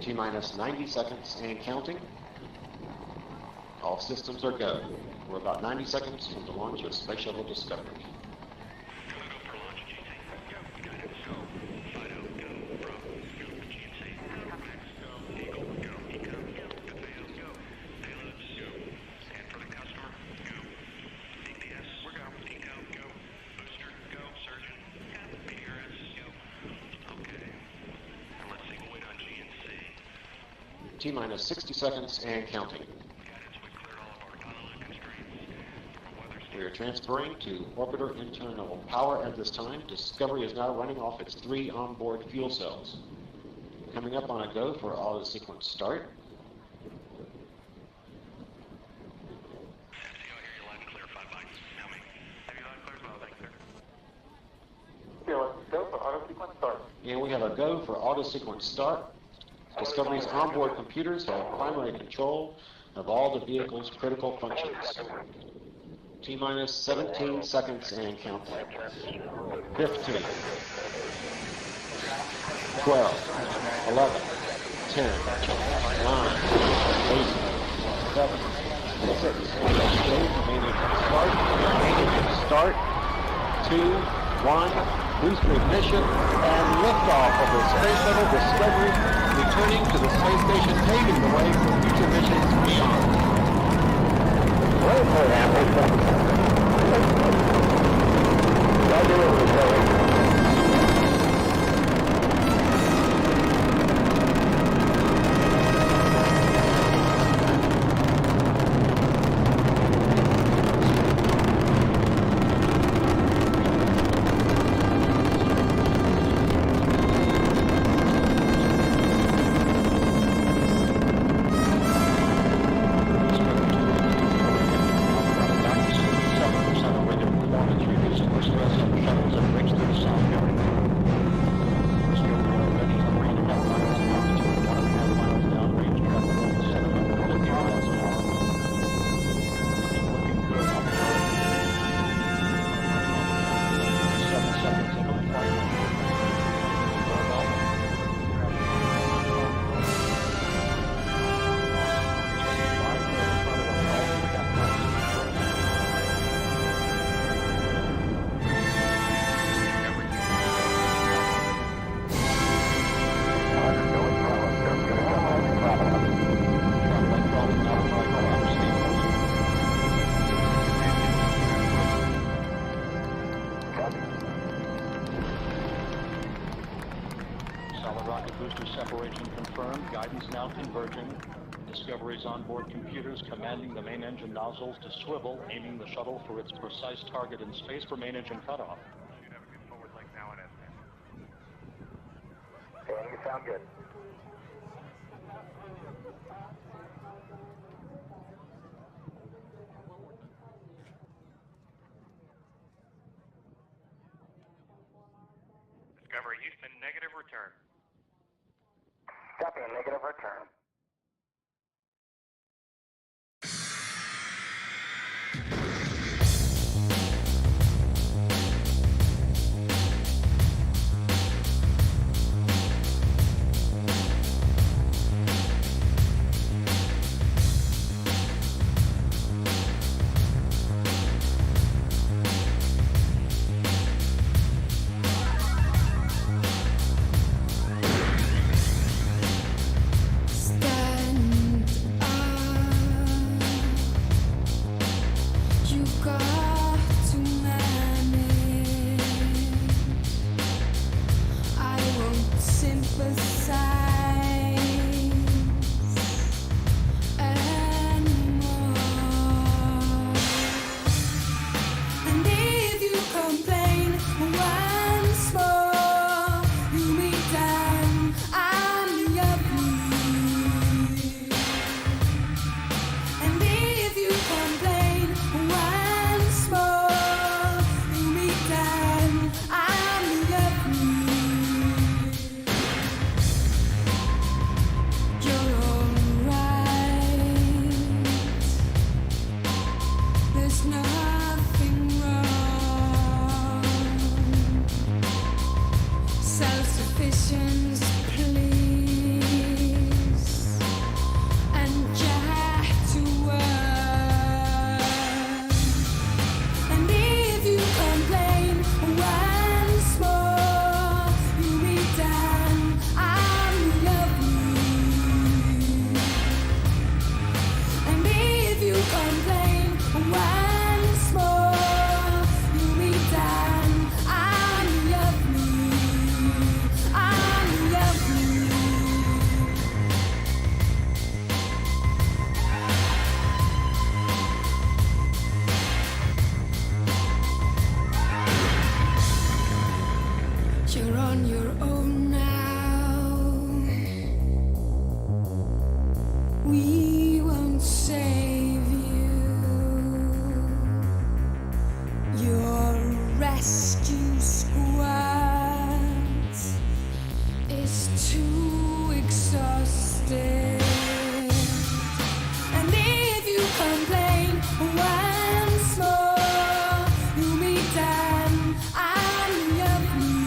T-minus 90 seconds and counting. All systems are go. We're about 90 seconds from the launch of Space Shuttle Discovery. T-minus 60 seconds and counting. We are transferring to orbiter internal power at this time. Discovery is now running off its 3 onboard fuel cells. Coming up on a go for auto sequence start. And we have a go for auto sequence start. Discovery's onboard computers have primary control of all the vehicle's critical functions. T-minus 17 seconds and counting. 15, 12, 11, 10, 9, 8, 7, 6, start, 2, 1, booster ignition, and liftoff of the Space Shuttle Discovery, returning to the space station, paving the way for future missions beyond. Separation confirmed. Guidance now converging. Discovery's onboard computers commanding the main engine nozzles to swivel, aiming the shuttle for its precise target in space for main engine cutoff. Should have a good forward link now and Dan, you sound good. Discovery Houston, negative return. Copy, a negative return. We won't save you. Your rescue squad is too exhausted. And if you complain once more, you'll be done. I'm lovely.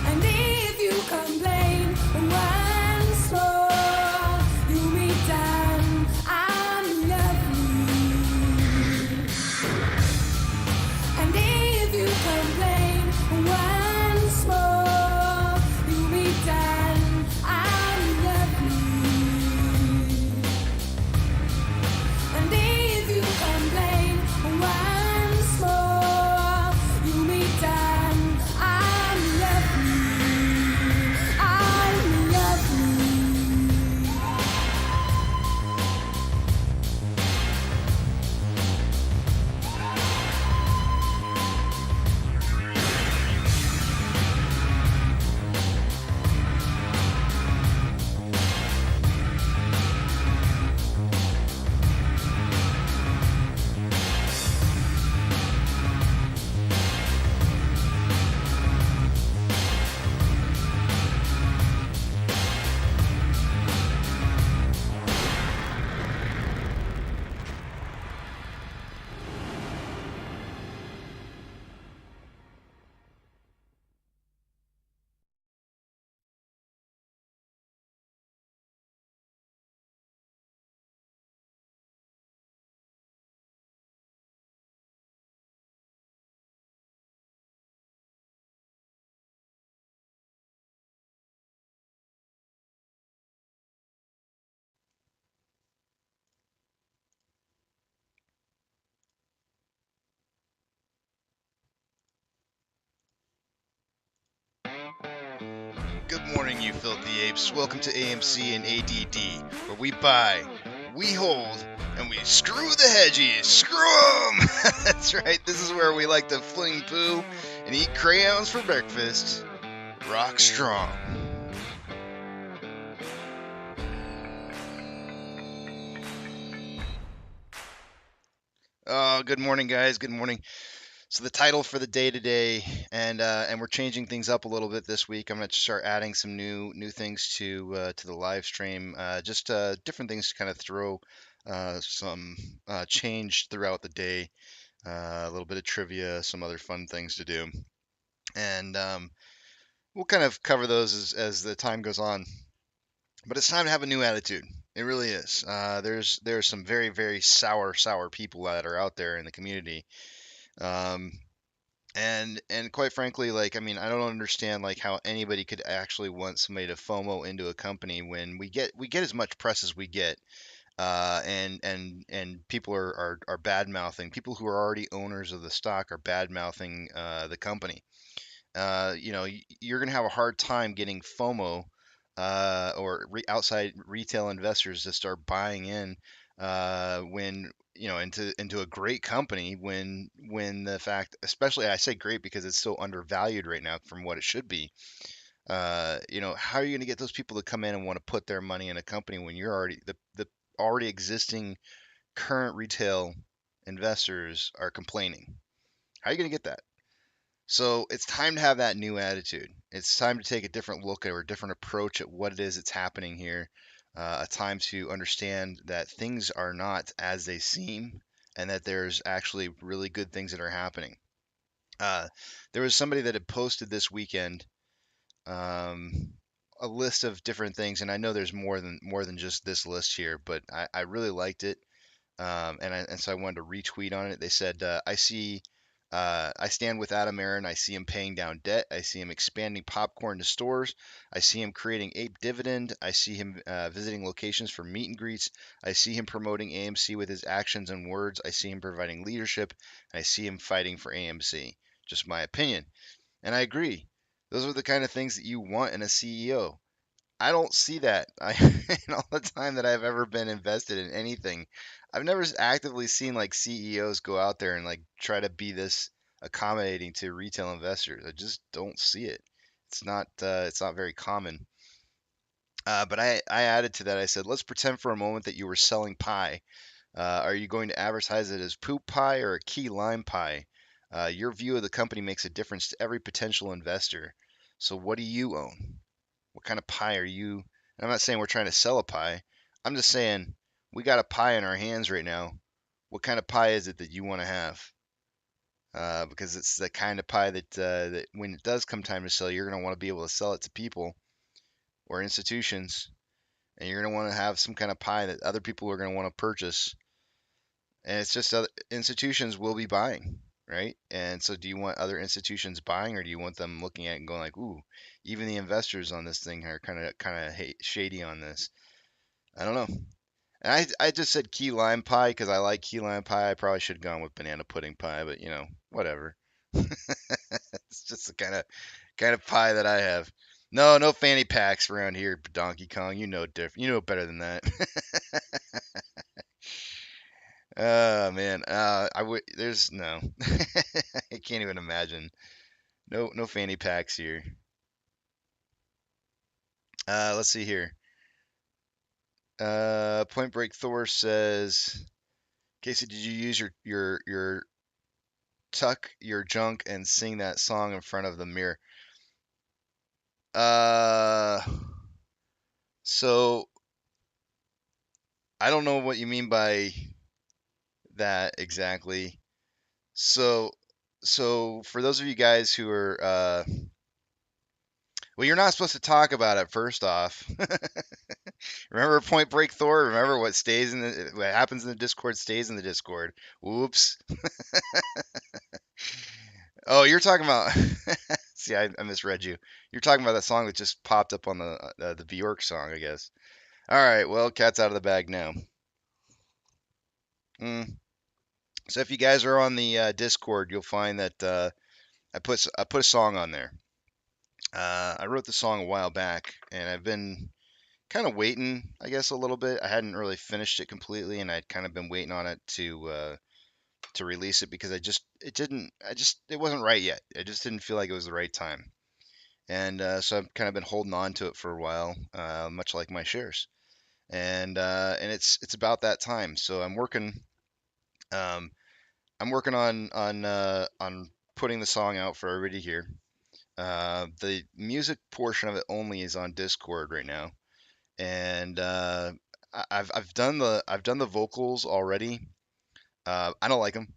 And if you complain once more, you'll be done. I'm lovely. And if you complain once more, you'll be done. I'm lovely. And if you complain once more, you'll be done. I'm lovely. I'm lovely. Good morning, you filthy apes. Welcome to AMC and ADD, where we buy, we hold, and we screw the hedgies. Screw 'em! That's right, this is where we like to fling poo and eat crayons for breakfast. Rock strong. Oh, good morning, guys. Good morning. So the title for the day today, and we're changing things up a little bit this week. I'm going to start adding some new things to the live stream, just different things to kind of throw some change throughout the day, a little bit of trivia, some other fun things to do, and we'll kind of cover those as the time goes on. But it's time to have a new attitude. It really is. There's some very sour people that are out there in the community. Um, and quite frankly, like, I mean, I don't understand like how anybody could actually want somebody to FOMO into a company when we get as much press as we get, and people are bad mouthing. People who are already owners of the stock are bad mouthing the company. You're gonna have a hard time getting FOMO or outside retail investors to start buying in when into a great company when the fact, especially I say great because it's so undervalued right now from what it should be. How are you going to get those people to come in and want to put their money in a company when you're already the already existing current retail investors are complaining? How are you going to get that? So it's time to have that new attitude. It's time to take a different look at or a different approach at what it is that's happening here. A time to understand that things are not as they seem and that there's actually really good things that are happening. There was somebody that had posted this weekend a list of different things, and I know there's more than just this list here, but I really liked it. And so I wanted to retweet on it. They said, I stand with Adam Aaron. I see him paying down debt. I see him expanding popcorn to stores. I see him creating Ape Dividend. I see him visiting locations for meet and greets. I see him promoting AMC with his actions and words. I see him providing leadership. And I see him fighting for AMC. Just my opinion. And I agree. Those are the kind of things that you want in a CEO. I don't see that. In all the time that I've ever been invested in anything, I've never actively seen like CEOs go out there and like try to be this accommodating to retail investors. I just don't see it. It's not very common. But I added to that. I said, let's pretend for a moment that you were selling pie. Are you going to advertise it as poop pie or a key lime pie? Your view of the company makes a difference to every potential investor. So what do you own? What kind of pie are you? And I'm not saying we're trying to sell a pie. I'm just saying we got a pie in our hands right now. What kind of pie is it that you want to have? Because it's the kind of pie that when it does come time to sell, you're going to want to be able to sell it to people or institutions, and you're going to want to have some kind of pie that other people are going to want to purchase. And it's just other institutions will be buying, right? And so, do you want other institutions buying, or do you want them looking at it and going like, "Ooh, even the investors on this thing are kind of shady on this"? I don't know. And I just said key lime pie because I like key lime pie. I probably should have gone with banana pudding pie, but whatever. It's just the kind of pie that I have. No, no fanny packs around here, Donkey Kong. You know different. You know better than that. Oh man, I would. There's no. I can't even imagine. No, no fanny packs here. Let's see here. Point Break Thor says, Casey, did you use your tuck your junk and sing that song in front of the mirror? Uh, so I don't know what you mean by that exactly. So, so for those of you guys who are, well, you're not supposed to talk about it first off. Remember Point Break Thor? Remember what happens in the Discord stays in the Discord. Whoops. Oh, you're talking about. See, I misread you. You're talking about that song that just popped up on the Bjork song, I guess. All right, well, cat's out of the bag now. Mm. So if you guys are on the Discord, you'll find that I put a song on there. I wrote the song a while back, and I've been kind of waiting, I guess, a little bit. I hadn't really finished it completely, and I'd kind of been waiting on it to release it because it wasn't right yet. I just didn't feel like it was the right time, and so I've kind of been holding on to it for a while, much like my shares, and it's about that time. So um, I'm working on putting the song out for everybody to hear. The music portion of it only is on Discord right now, and I've done the vocals already. I don't like them.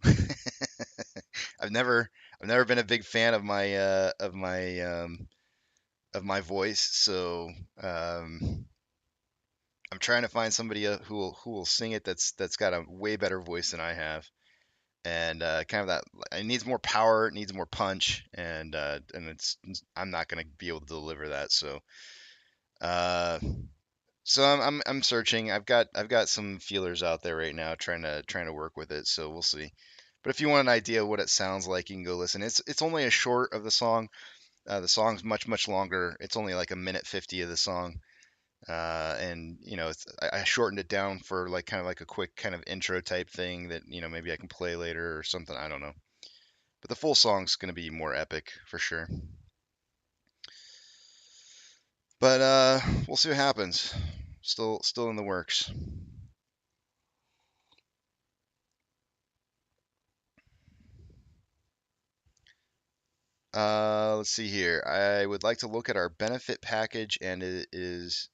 I've never I've never been a big fan of my voice, so I'm trying to find somebody who will sing it that's got a way better voice than I have, and kind of that it needs more power, it needs more punch, and I'm not gonna be able to deliver that, uh, so I'm searching. I've got some feelers out there right now, trying to work with it. So we'll see. But if you want an idea of what it sounds like, you can go listen. It's only a short of the song. The song's much longer. It's only like a minute 50 of the song. And I shortened it down for like kind of like a quick kind of intro type thing that maybe I can play later or something. I don't know. But the full song's gonna be more epic for sure. But we'll see what happens. Still in the works. Let's see here. I would like to look at our benefit package, and it is.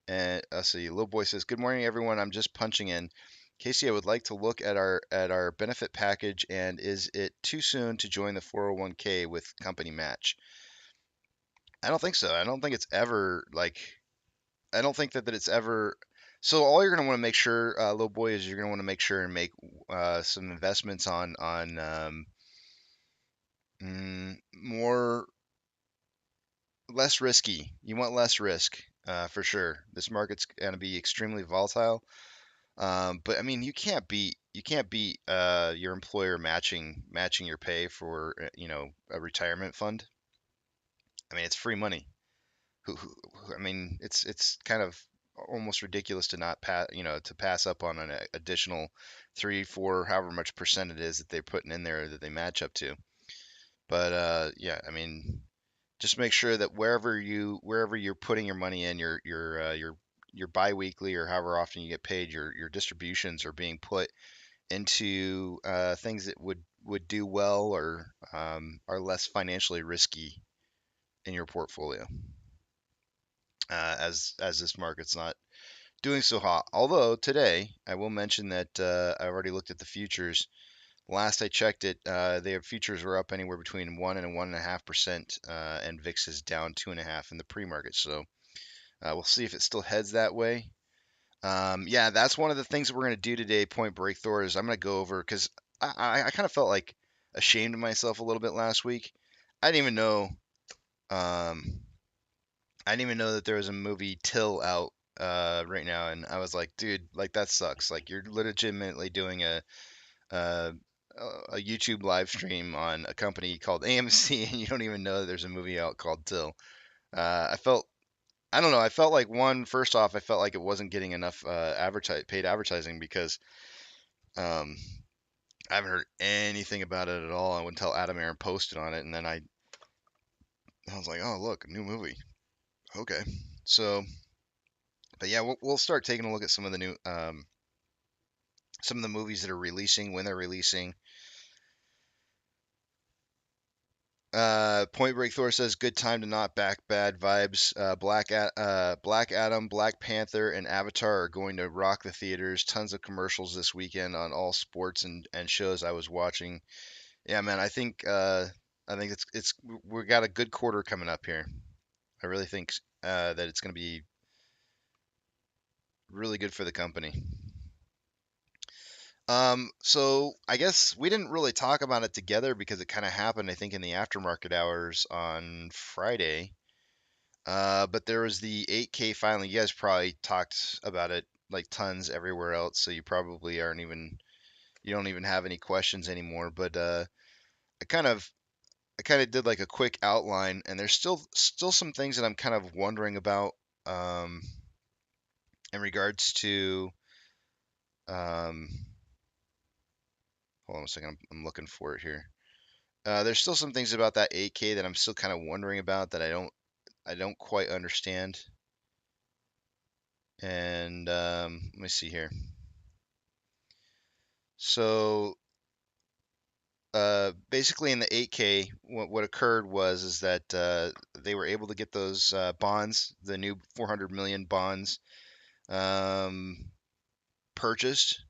And let's see. Little boy says, "Good morning, everyone. I'm just punching in. Casey, I would like to look at our benefit package, and is it too soon to join the 401k with company match?" I don't think so. I don't think it's ever like. I don't think that it's ever. So all you're gonna want to make sure, little boy, is you're gonna want to make sure and make some investments on more less risky. You want less risk, for sure. This market's going to be extremely volatile. But I mean, you can't beat your employer matching your pay for a retirement fund. I mean, it's free money. I mean, it's kind of almost ridiculous to not pass up on an additional 3, 4, however much percent it is that they're putting in there that they match up to. But yeah, I mean, just make sure that wherever you're putting your money in, your biweekly or however often you get paid, your distributions are being put into things that would do well or are less financially risky in your portfolio. As this market's not doing so hot. Although today, I will mention that I already looked at the futures. Last I checked it, their futures were up anywhere between 1% and 1.5%, and VIX is down 2.5% in the pre-market. So we'll see if it still heads that way. Yeah, that's one of the things that we're going to do today, Point Break Thor, is I'm going to go over because I kind of felt like ashamed of myself a little bit last week. I didn't even know um, I didn't even know that there was a movie Till out right now, and I was like, dude, like that sucks. Like you're legitimately doing a, a YouTube live stream on a company called AMC, and you don't even know that there's a movie out called Till. I don't know. I felt like first off, I felt like it wasn't getting enough paid advertising because um, I haven't heard anything about it at all until Adam Aaron posted on it, and then I was like, oh look, a new movie. Okay, so but yeah, we'll start taking a look at some of the new some of the movies that are releasing when they're releasing. Point Break Thor says good time to not back bad vibes. Black Adam, Black Panther, and Avatar are going to rock the theaters. Tons of commercials this weekend on all sports and shows I was watching. Yeah, man, I think it's we got a good quarter coming up here. I really think that it's going to be really good for the company. So I guess we didn't really talk about it together because it kind of happened, I think, in the aftermarket hours on Friday. But there was the 8K filing. You guys probably talked about it like tons everywhere else, so you probably you don't even have any questions anymore. But I kind of I kind of did like a quick outline, and there's still some things that I'm kind of wondering about um, in regards to um, hold on a second, I'm looking for it here. There's still some things about that 8K that I'm still kind of wondering about that I don't quite understand. And let me see here. So basically, in the 8K, what occurred was is that they were able to get those bonds, the new 400 million bonds, um, purchased.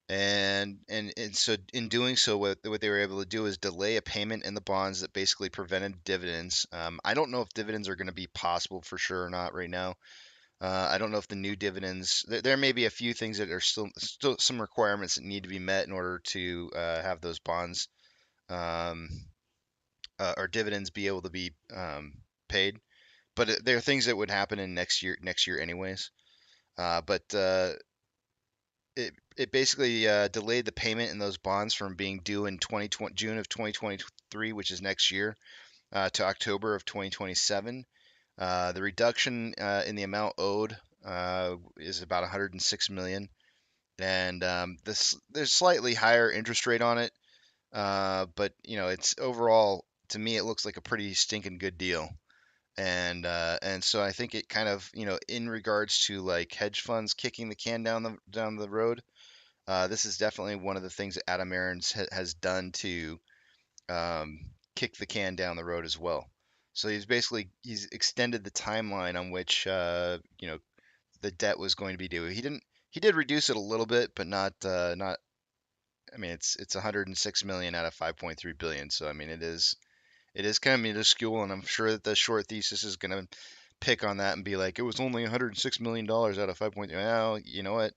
And so in doing so, what they were able to do is delay a payment in the bonds that basically prevented dividends. I don't know if dividends are going to be possible for sure or not right now. I don't know if the new dividends. There may be a few things that are still some requirements that need to be met in order to have those bonds um, or dividends be able to be paid. But there are things that would happen in next year anyways. But it basically delayed the payment in those bonds from being due in June of 2023, which is next year, to October of 2027. The reduction in the amount owed is about 106 million, and there's slightly higher interest rate on it, but you know it's overall to me it looks like a pretty stinking good deal. And so I think it kind of in regards to like hedge funds kicking the can down the road, this is definitely one of the things that Adam Aarons has done to kick the can down the road as well. So he's extended the timeline on which the debt was going to be due. He did reduce it a little bit, but not. I mean, it's 106 million out of 5.3 billion. So I mean, it is kind of minuscule, and I'm sure that the short thesis is going to pick on that and be like, it was only 106 million dollars out of 5.3. Well, you know what?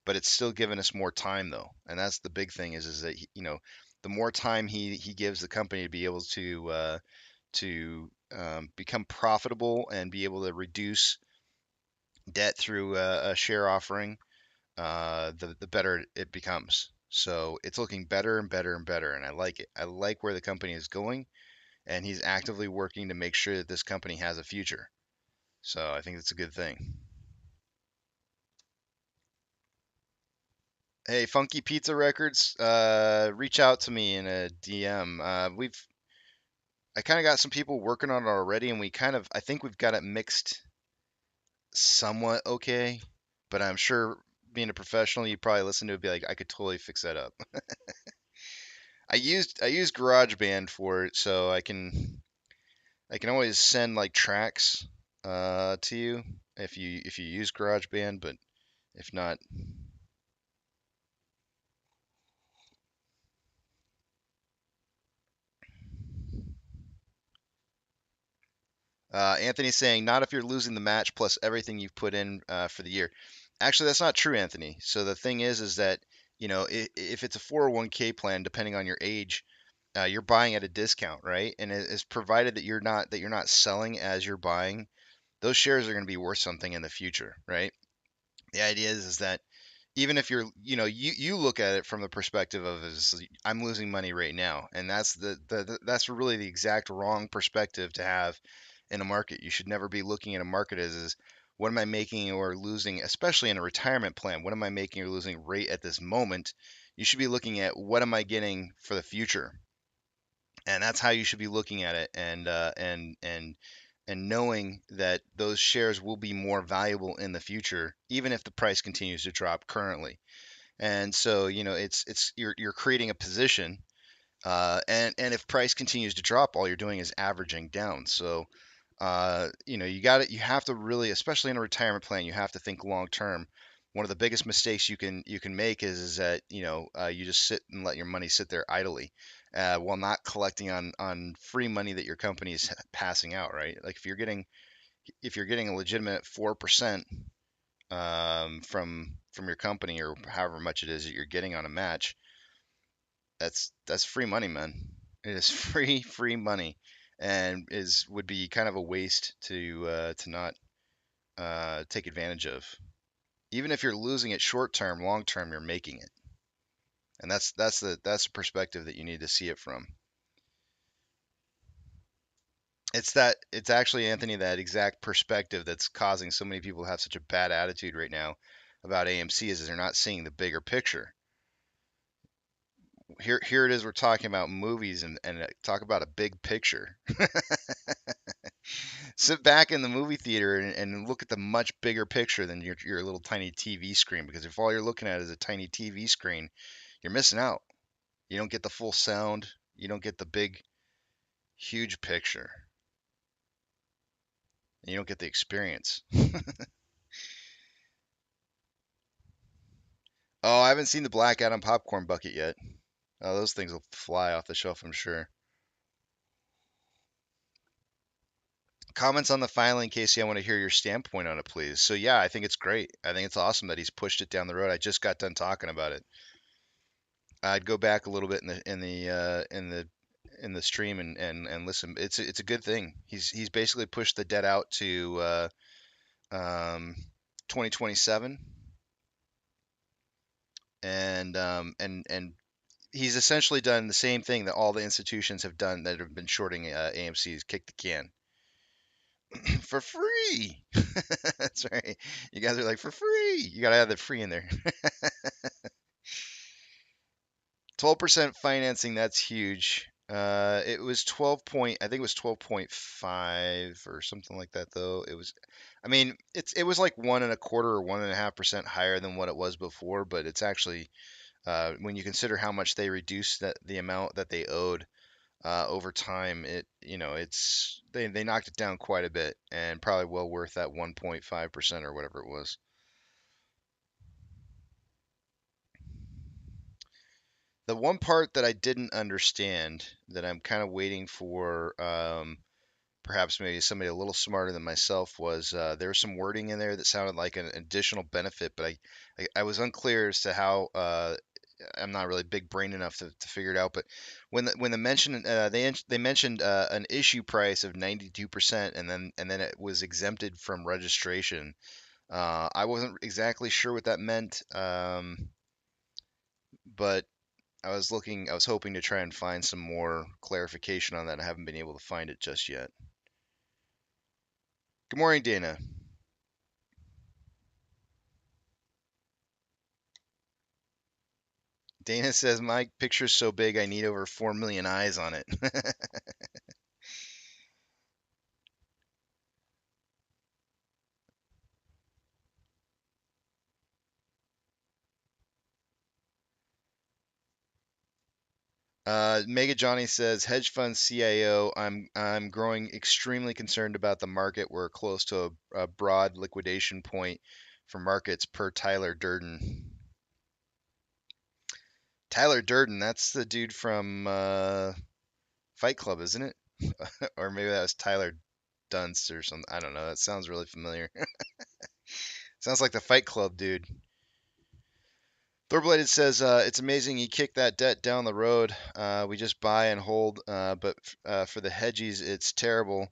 But it's still giving us more time though, and that's the big thing is that the more time he gives the company to be able to become profitable and be able to reduce debt through a share offering, the better it becomes. So it's looking better and better and better, and I like it. I like where the company is going, and he's actively working to make sure that this company has a future. So I think it's a good thing. Hey, Funky Pizza Records, reach out to me in a DM. I kind of got some people working on it already, and I think we've got it mixed somewhat okay. But I'm sure being a professional, you probably listen to it and be like, I could totally fix that up. I used GarageBand for it, so I can always send like tracks to you if you use GarageBand, but if not, Anthony's saying not if you're losing the match plus everything you've put in for the year. Actually, that's not true, Anthony. So the thing is that if it's a 401k plan, depending on your age, you're buying at a discount, right? And it is provided that you're not selling as you're buying, those shares are going to be worth something in the future, right? The idea is that even if you look at it from the perspective of is I'm losing money right now, and that's really the exact wrong perspective to have in a market. You should never be looking at a market as what am I making or losing, especially in a retirement plan. What am I making or losing rate at this moment? You should be looking at what am I getting for the future, and that's how you should be looking at it. And knowing that those shares will be more valuable in the future, even if the price continues to drop currently. And so, it's you're creating a position, and if price continues to drop, all you're doing is averaging down. So, you have to really, especially in a retirement plan, you have to think long term. One of the biggest mistakes you can make is that you just sit and let your money sit there idly, while not collecting on free money that your company is passing out, right? Like if you're getting a legitimate 4%, from your company, or however much it is that you're getting on a match, that's free money, man. It is free money, and would be kind of a waste to not take advantage of. Even if you're losing it short term, long term you're making it, and that's the perspective that you need to see it from. It's actually, Anthony, that exact perspective that's causing so many people to have such a bad attitude right now about AMC, is they're not seeing the bigger picture. Here it is, we're talking about movies, and talk about a big picture. Sit back in the movie theater and look at the much bigger picture than your little tiny TV screen, because if all you're looking at is a tiny TV screen, you're missing out. You don't get the full sound, you don't get the big huge picture, and you don't get the experience. Oh, I haven't seen the Black Adam popcorn bucket yet. Oh, those things will fly off the shelf, I'm sure. Comments on the filing, Casey. I want to hear your standpoint on it, please. So yeah, I think it's great. I think it's awesome that he's pushed it down the road. I just got done talking about it. I'd go back a little bit in the stream and listen. It's a good thing. He's basically pushed the debt out to 2027, and he's essentially done the same thing that all the institutions have done that have been shorting AMC's, kick the can for free. That's right. You guys are like, for free. You gotta have the free in there. 12% financing, that's huge. It was 12 point, I think it was 12.5 or something like that though. I mean, it was like 1.25 or 1.5% higher than what it was before, but it's actually, when you consider how much they reduced the amount that they owed over time, they knocked it down quite a bit, and probably well worth that 1.5% or whatever it was. The one part that I didn't understand, that I'm kind of waiting for, perhaps maybe somebody a little smarter than myself, was there was some wording in there that sounded like an additional benefit, but I was unclear as to how. I'm not really big brain enough to figure it out. But when the mention they mentioned an issue price of 92%, and then it was exempted from registration. I wasn't exactly sure what that meant, but I was hoping to try and find some more clarification on that. I haven't been able to find it just yet. Good morning, Dana. Dana says my picture's so big I need over 4 million eyes on it. Mega Johnny says, hedge fund CIO, I'm growing extremely concerned about the market. We're close to a broad liquidation point for markets per Tyler Durden. Tyler Durden, that's the dude from Fight Club, isn't it? Or maybe that was Tyler Dunst or something. I don't know. That sounds really familiar. Sounds like the Fight Club dude. Thorbladed says, it's amazing you kick that debt down the road. We just buy and hold, but for the hedgies, it's terrible.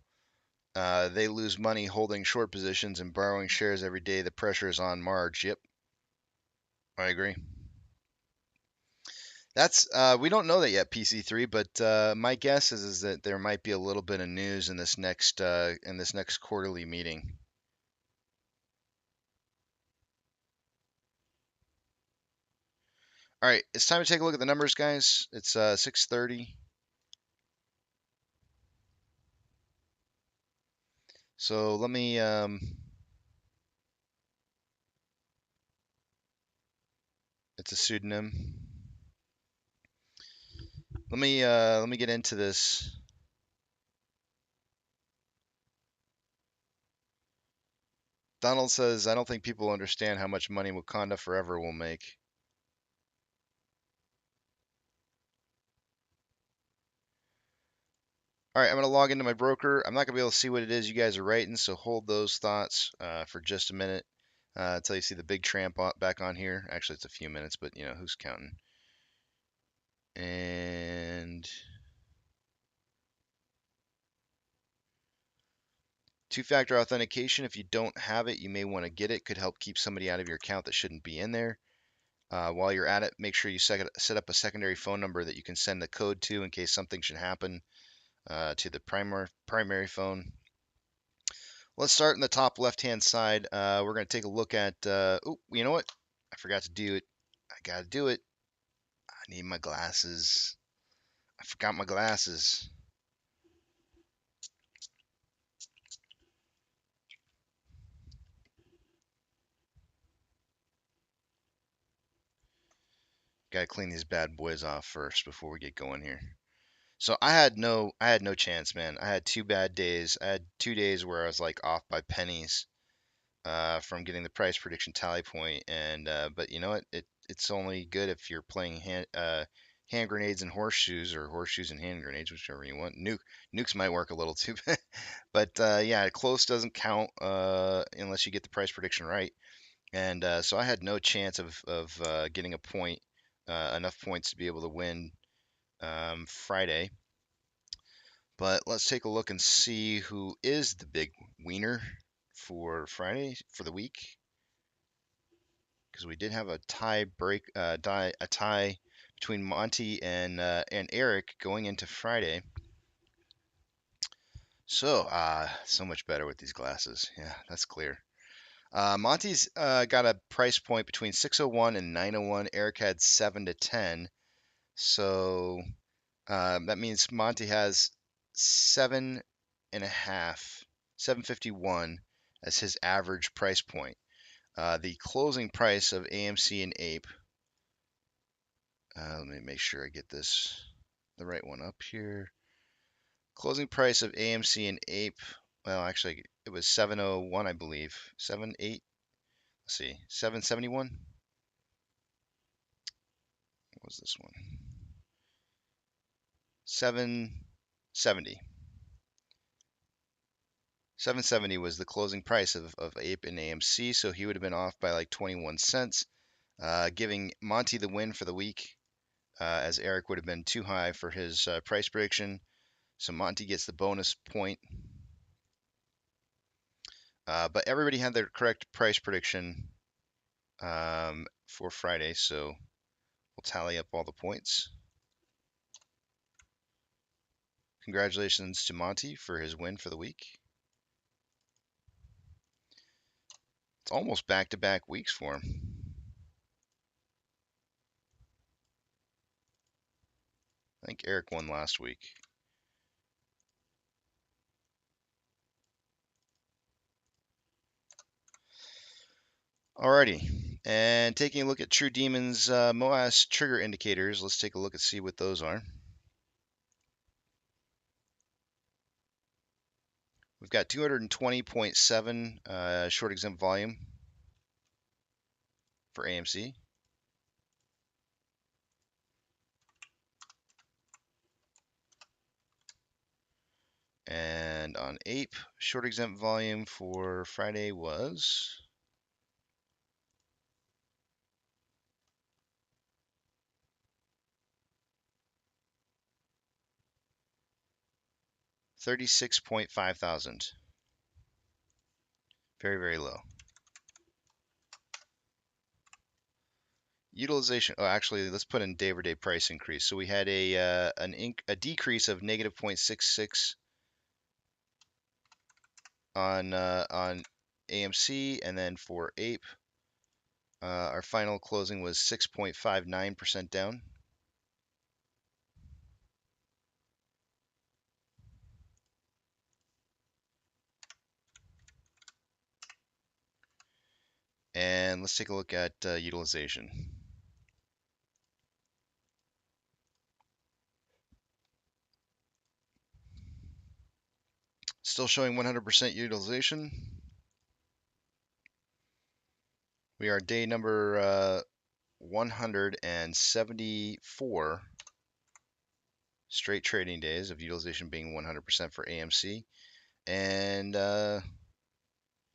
They lose money holding short positions and borrowing shares every day. The pressure is on Marge. Yep, I agree. That's we don't know that yet, PC3, but my guess is that there might be a little bit of news in this next quarterly meeting. All right, it's time to take a look at the numbers, guys. It's 6:30. So let me it's a pseudonym. Let me get into this. Donald says, I don't think people understand how much money Wakanda Forever will make. All right, I'm going to log into my broker. I'm not going to be able to see what it is you guys are writing, so hold those thoughts for just a minute until you see the big tramp back on here. Actually, it's a few minutes, but you know, who's counting? And two-factor authentication, if you don't have it, you may want to get it. Could help keep somebody out of your account that shouldn't be in there. While you're at it, make sure you set up a secondary phone number that you can send the code to in case something should happen to the primary phone. Let's start in the top left-hand side. We're going to take a look at, oh, you know what? I forgot to do it. I got to do it. I need my glasses. I forgot my glasses. Got to clean these bad boys off first before we get going here. So I had no chance, man. I had 2 bad days. I had 2 days where I was like off by pennies from getting the price prediction tally point, and but you know what? It's only good if you're playing hand grenades and horseshoes, or horseshoes and hand grenades, whichever you want. Nukes might work a little too, but yeah, close doesn't count unless you get the price prediction right. And so I had no chance of getting a point, enough points to be able to win Friday. But let's take a look and see who is the big wiener for Friday for the week, because we did have a tie between Monty and Eric going into Friday. So so much better with these glasses. Yeah, that's clear. Monty's got a price point between 601 and 901. Eric had 7 to 10. So that means Monty has 7.5, 751 as his average price point. The closing price of AMC and Ape. Let me make sure I get the right one up here. Closing price of AMC and Ape. Well, actually, it was 701, I believe. 78. Let's see, 771. What was this one? 770. 770 was the closing price of Ape and AMC, so he would have been off by like 21 cents, giving Monty the win for the week, as Eric would have been too high for his price prediction. So Monty gets the bonus point. But everybody had their correct price prediction for Friday, so we'll tally up all the points. Congratulations to Monty for his win for the week. It's almost back-to-back weeks for him. I think Eric won last week. Alrighty, and taking a look at True Demon's MOASS trigger indicators, let's take a look and see what those are. got 220.7 short exempt volume for AMC. And on Ape, short exempt volume for Friday was 36.5 thousand. Very, very low. Utilization. Oh, actually, let's put in day-over-day price increase. So we had a decrease of negative 0.66 on AMC, and then for Ape, our final closing was 6.59% down. And let's take a look at utilization. Still showing 100% utilization. We are day number 174 straight trading days of utilization being 100% for AMC. And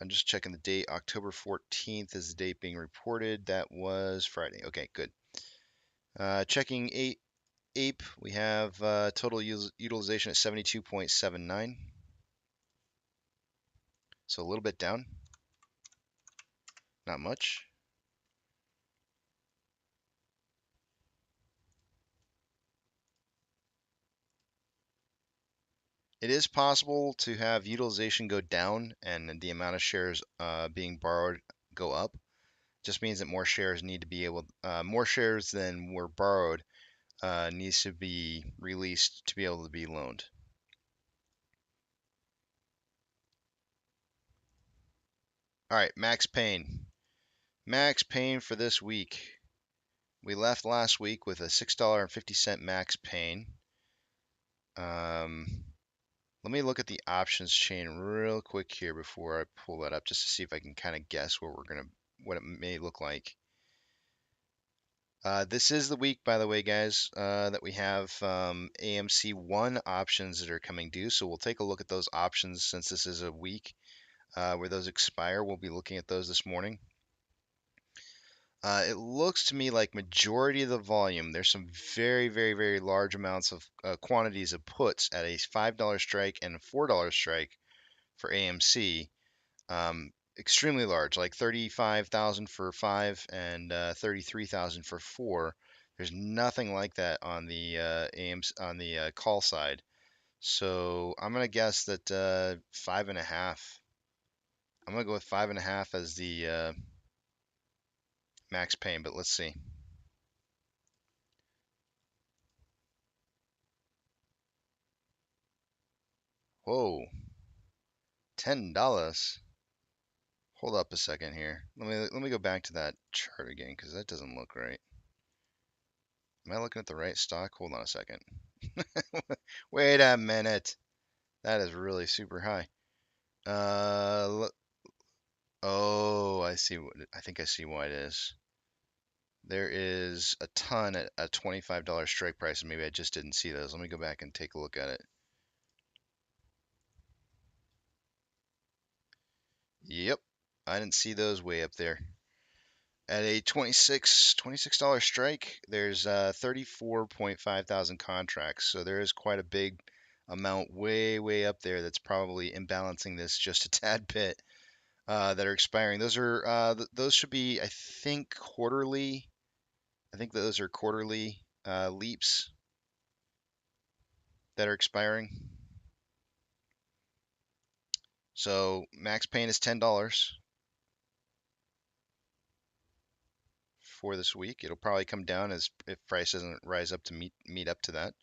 I'm just checking the date. October 14th is the date being reported. That was Friday. Okay, good. Checking Ape, we have total utilization at 72.79. So a little bit down. Not much. It is possible to have utilization go down and the amount of shares being borrowed go up. Just means that more shares need to be more shares than were borrowed needs to be released to be able to be loaned. All right, Max Pain. Max Pain for this week. We left last week with a $6.50 Max Pain. Let me look at the options chain real quick here before I pull that up, just to see if I can kind of guess what it may look like. This is the week, by the way, guys, that we have AMC 1 options that are coming due. So we'll take a look at those options since this is a week where those expire. We'll be looking at those this morning. It looks to me like majority of the volume, there's some very, very, very large amounts of quantities of puts at a $5 strike and a $4 strike for AMC. Extremely large, like 35,000 for 5 and 33,000 for 4. There's nothing like that on the AMC on the call side. So I'm gonna guess that 5.5. I'm gonna go with 5.5 as the max pain, but let's see. Whoa, $10. Hold up a second here. Let me go back to that chart again because that doesn't look right. Am I looking at the right stock? Hold on a second. Wait a minute. That is really super high. Oh, I see. I think I see why it is. There is a ton at a $25 strike price, and maybe I just didn't see those. Let me go back and take a look at it. Yep, I didn't see those way up there. At a $26 strike, there's 34.5 thousand contracts. So there is quite a big amount way up there that's probably imbalancing this just a tad bit that are expiring. Those should be, I think, quarterly. I think those are quarterly leaps that are expiring. So max pain is $10 for this week. It'll probably come down as if price doesn't rise up to meet up to that.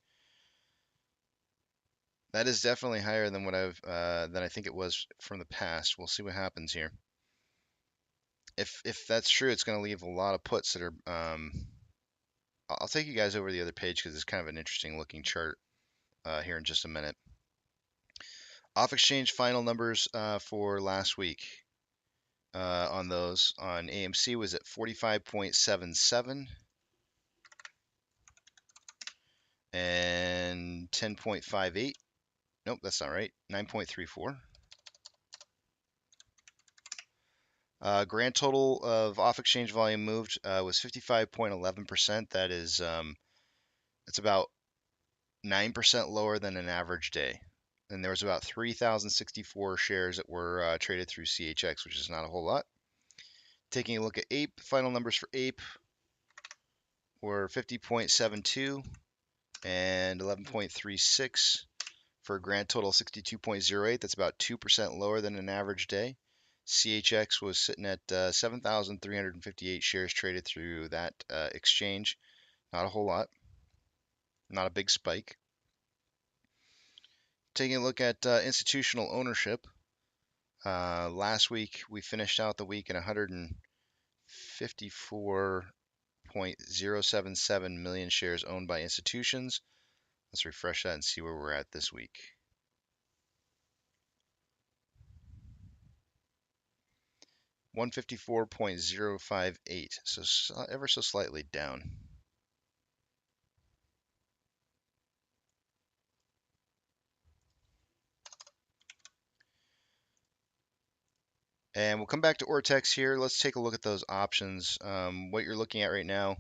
That is definitely higher than what than I think it was from the past. We'll see what happens here. If that's true, it's going to leave a lot of puts that are. I'll take you guys over to the other page because it's kind of an interesting looking chart here in just a minute. Off exchange final numbers for last week on those on AMC was at 45.77 and 10.58. Nope, that's not right. 9.34. Grand total of off exchange volume moved was 55.11%. That is, it's about 9% lower than an average day. And there was about 3,064 shares that were traded through CHX, which is not a whole lot. Taking a look at Ape, final numbers for Ape were 50.72 and 11.36 for a grand total of 62.08. That's about 2% lower than an average day. CHX was sitting at 7,358 shares traded through that exchange. Not a whole lot. Not a big spike. Taking a look at institutional ownership. Last week, we finished out the week at 154.077 million shares owned by institutions. Let's refresh that and see where we're at this week. 154.058, so ever so slightly down. And we'll come back to Ortex here. Let's take a look at those options. What you're looking at right now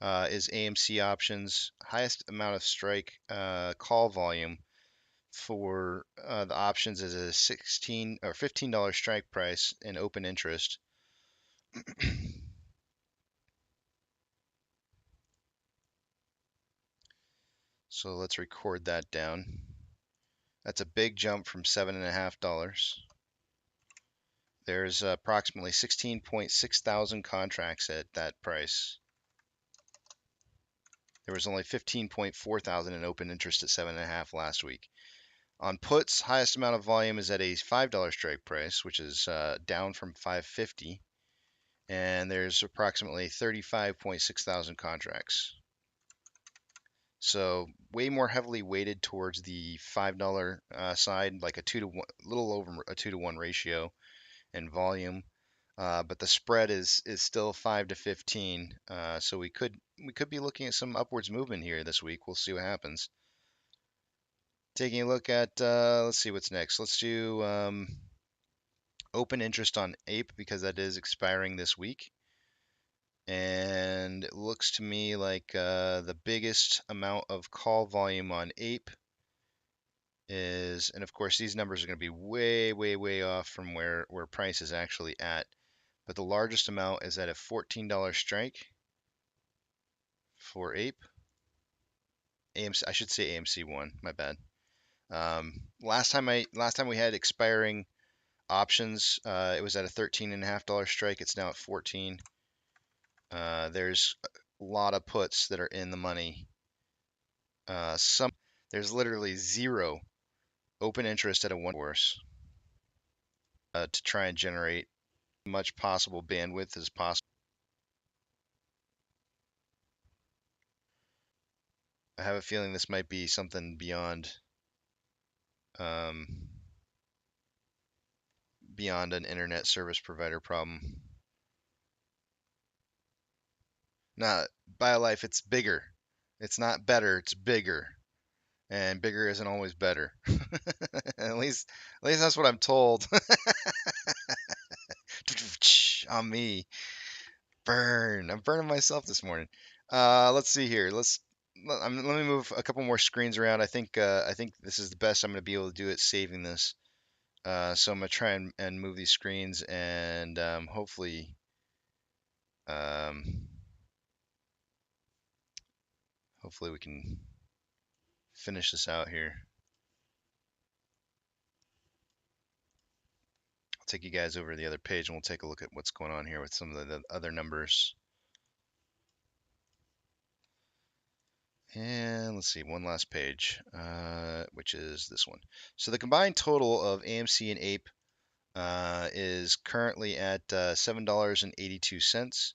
is AMC options. Highest amount of strike call volume for the options is a $16 or $15 strike price in open interest. So let's record that down. That's a big jump from $7.50. There's approximately 16.6 thousand contracts at that price. There was only 15.4 thousand in open interest at 7.5 last week. On puts, highest amount of volume is at a $5 strike price, which is down from $5.50, and there's approximately 35.6 thousand contracts. So way more heavily weighted towards the $5 side, like a 2-to-1, a little over a 2-to-1 ratio in volume. But the spread is still 5 to 15, so we could be looking at some upwards movement here this week. We'll see what happens. Taking a look at, let's see what's next. Let's do open interest on Ape because that is expiring this week. And it looks to me like the biggest amount of call volume on Ape is, and of course these numbers are going to be way, way, way off from where price is actually at. But the largest amount is at a $14 strike for Ape. AMC, I should say AMC1, my bad. Last time we had expiring options, it was at a $13.50 strike. It's now at 14. There's a lot of puts that are in the money. There's literally zero open interest at a one course to try and generate as much possible bandwidth as possible. I have a feeling this might be something beyond beyond an internet service provider problem. Now, BioLife, it's bigger. It's not better, it's bigger. And bigger isn't always better. at least that's what I'm told. On me. Burn. I'm burning myself this morning. Let's see here. Let me move a couple more screens around. I think this is the best I'm going to be able to do at saving this. So I'm going to try and move these screens and hopefully we can finish this out here. I'll take you guys over to the other page and we'll take a look at what's going on here with some of the other numbers. And let's see, one last page, which is this one. So the combined total of AMC and Ape is currently at $7.82.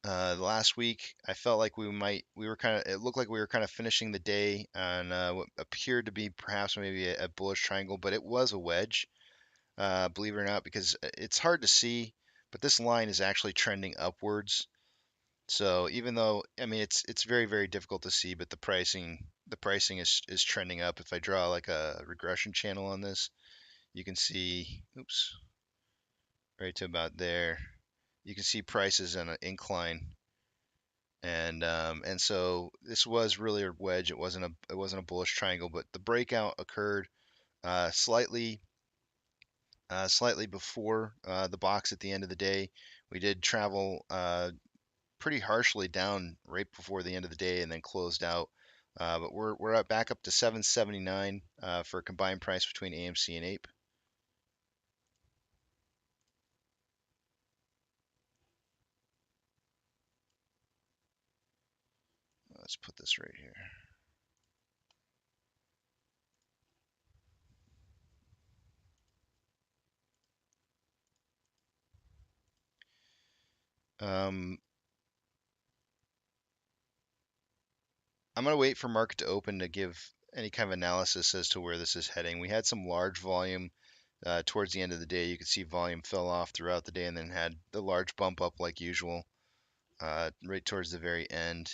Last week, I felt like it looked like we were kind of finishing the day on what appeared to be perhaps maybe a bullish triangle, but it was a wedge, believe it or not, because it's hard to see, but this line is actually trending upwards. So even though, I mean, it's very, very difficult to see, but the pricing is trending up. If I draw like a regression channel on this, you can see, oops, right to about there, you can see prices on an incline. And so this was really a wedge. It wasn't a bullish triangle, but the breakout occurred slightly slightly before the box at the end of the day. We did travel pretty harshly down right before the end of the day and then closed out. But we're back up to 779 for a combined price between AMC and Ape. Let's put this right here. Um, I'm going to wait for market to open to give any kind of analysis as to where this is heading. We had some large volume towards the end of the day. You could see volume fell off throughout the day and then had the large bump up like usual right towards the very end.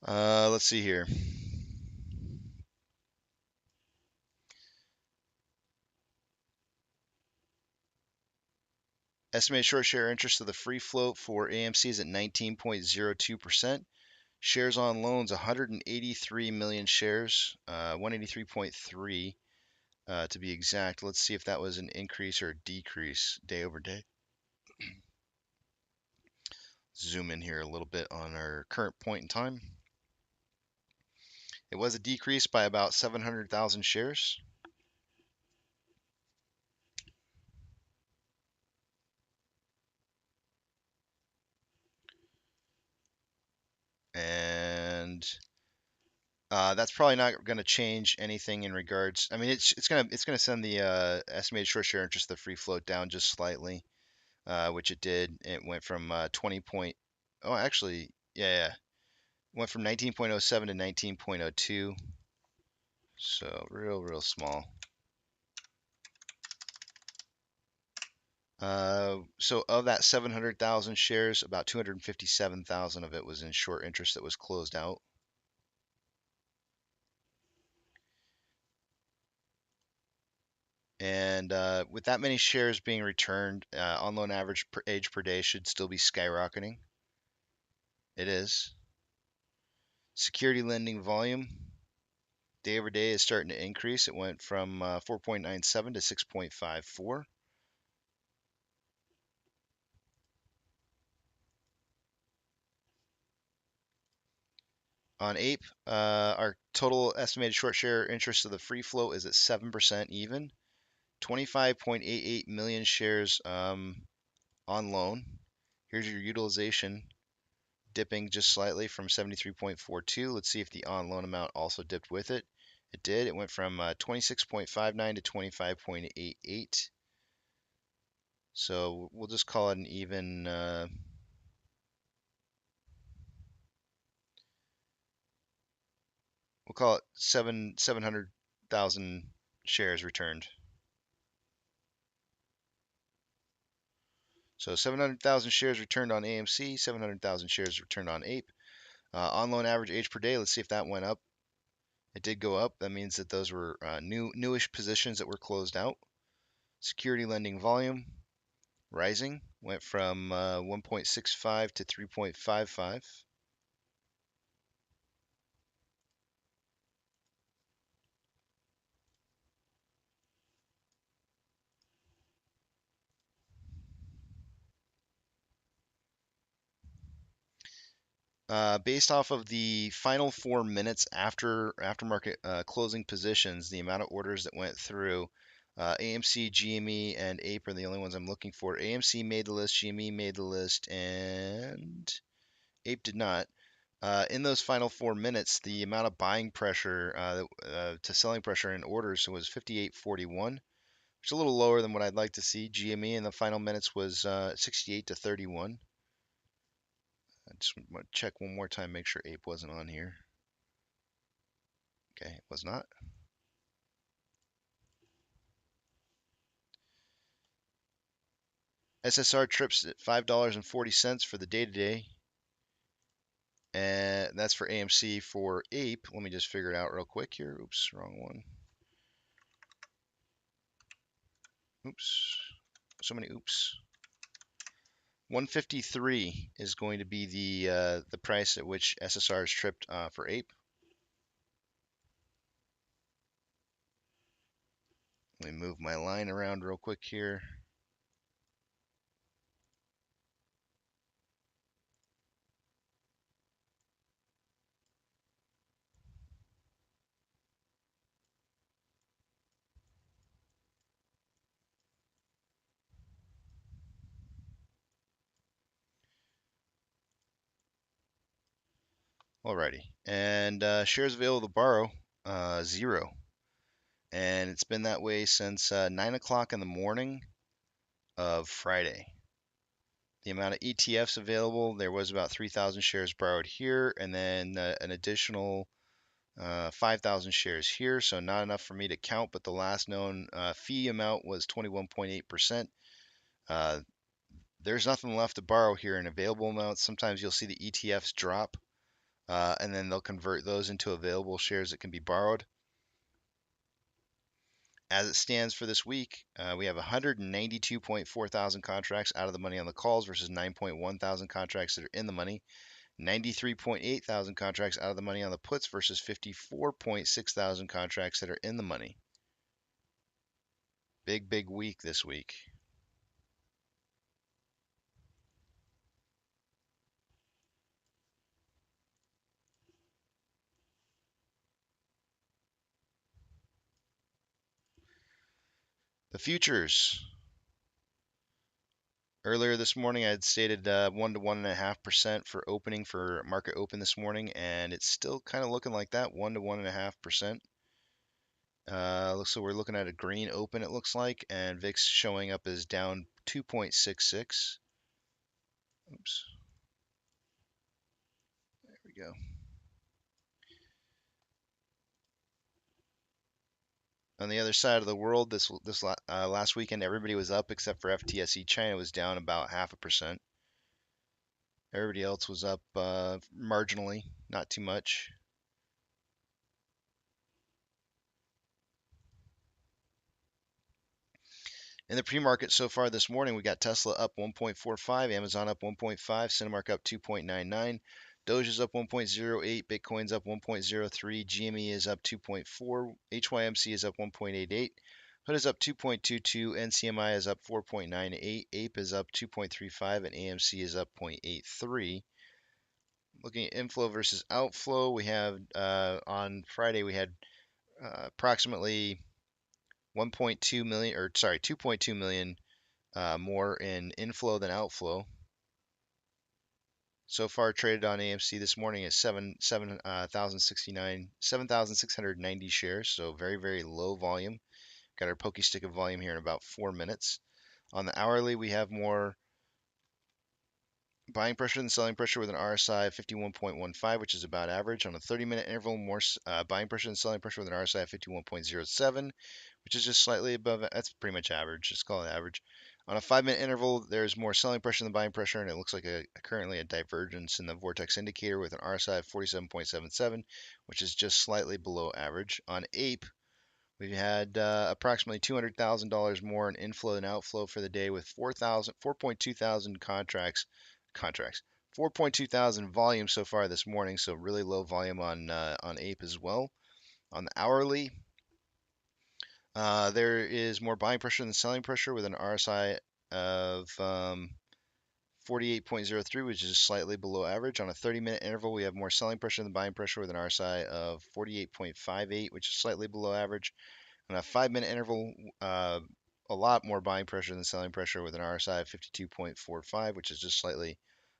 Let's see here. Estimated short share interest of the free float for AMC is at 19.02%. Shares on loans, 183 million shares, 183.3 to be exact. Let's see if that was an increase or a decrease day over day. Zoom in here a little bit on our current point in time. It was a decrease by about 700,000 shares. And that's probably not going to change anything in regards. I mean, it's gonna send the estimated short share interest of the free float down just slightly, which it did. It went from 20 point. Oh, actually, yeah, went from 19.07 to 19.02. So real small. So of that 700,000 shares, about 257,000 of it was in short interest that was closed out. And with that many shares being returned, on loan average age per day should still be skyrocketing. It is. Security lending volume day over day is starting to increase. It went from 4.97 to 6.54. On Ape, our total estimated short share interest of the free float is at 7% even. 25.88 million shares on loan. Here's your utilization dipping just slightly from 73.42. Let's see if the on loan amount also dipped with it. It did. It went from 26.59 to 25.88. So we'll just call it an even. We'll call it 700,000 shares returned. So 700,000 shares returned on AMC, 700,000 shares returned on Ape. On loan average age per day, let's see if that went up. It did go up. That means that those were newish positions that were closed out. Security lending volume rising, went from 1.65 to 3.55. Based off of the final 4 minutes after market closing positions, the amount of orders that went through, AMC, GME, and Ape are the only ones I'm looking for. AMC made the list, GME made the list, and Ape did not. In those final 4 minutes, the amount of buying pressure to selling pressure in orders was 58.41, which is a little lower than what I'd like to see. GME in the final minutes was 68 to 31. I just want to check one more time, make sure Ape wasn't on here. Okay, it was not. SSR trips at $5.40 for the day today. And that's for AMC. For Ape, let me just figure it out real quick here. Oops, wrong one. Oops, so many oops. 153 is going to be the price at which SSR is tripped for Ape. Let me move my line around real quick here. Alrighty, and shares available to borrow, 0. And it's been that way since 9 o'clock in the morning of Friday. The amount of ETFs available, there was about 3,000 shares borrowed here, and then an additional 5,000 shares here, so not enough for me to count, but the last known fee amount was 21.8%. There's nothing left to borrow here in available amounts. Sometimes you'll see the ETFs drop, and then they'll convert those into available shares that can be borrowed. As it stands for this week, we have 192.4 thousand contracts out of the money on the calls versus 9.1 thousand contracts that are in the money. 93.8 thousand contracts out of the money on the puts versus 54.6 thousand contracts that are in the money. Big week this week. The futures. Earlier this morning, I had stated 1 to 1.5% for opening for market open this morning, and it's still kind of looking like that, 1 to 1.5%. So we're looking at a green open, it looks like, and VIX showing up as down 2.66. Oops. There we go. On the other side of the world, this last weekend, everybody was up except for FTSE. China was down about 0.5%. Everybody else was up marginally, not too much. In the pre-market so far this morning, we got Tesla up 1.45, Amazon up 1.5, Cinemark up 2.99, Doge is up 1.08, Bitcoin's up 1.03, GME is up 2.4, HYMC is up 1.88, Hood is up 2.22, NCMI is up 4.98, Ape is up 2.35, and AMC is up 0.83. Looking at inflow versus outflow, we have on Friday we had approximately 1.2 million, or sorry, 2.2 million more in inflow than outflow. So far traded on AMC this morning is 7,690 shares, so very low volume. Got our pokey stick of volume here in about 4 minutes. On the hourly, we have more buying pressure than selling pressure with an RSI of 51.15, which is about average. On a 30-minute interval, more buying pressure than selling pressure with an RSI of 51.07, which is just slightly above. That's pretty much average. Just call it average. On a 5-minute interval, there's more selling pressure than buying pressure, and it looks like currently a divergence in the vortex indicator with an RSI of 47.77, which is just slightly below average. On Ape, we had approximately $200,000 more in inflow than outflow for the day, with 4.2 thousand contracts, 4.2 thousand volume so far this morning. So really low volume on Ape as well. On the hourly, there is more buying pressure than selling pressure with an RSI of 48.03, which is slightly below average. On a 30-minute interval, we have more selling pressure than buying pressure with an RSI of 48.58, which is slightly below average. On a 5-minute interval, a lot more buying pressure than selling pressure with an RSI of 52.45, which is just slightly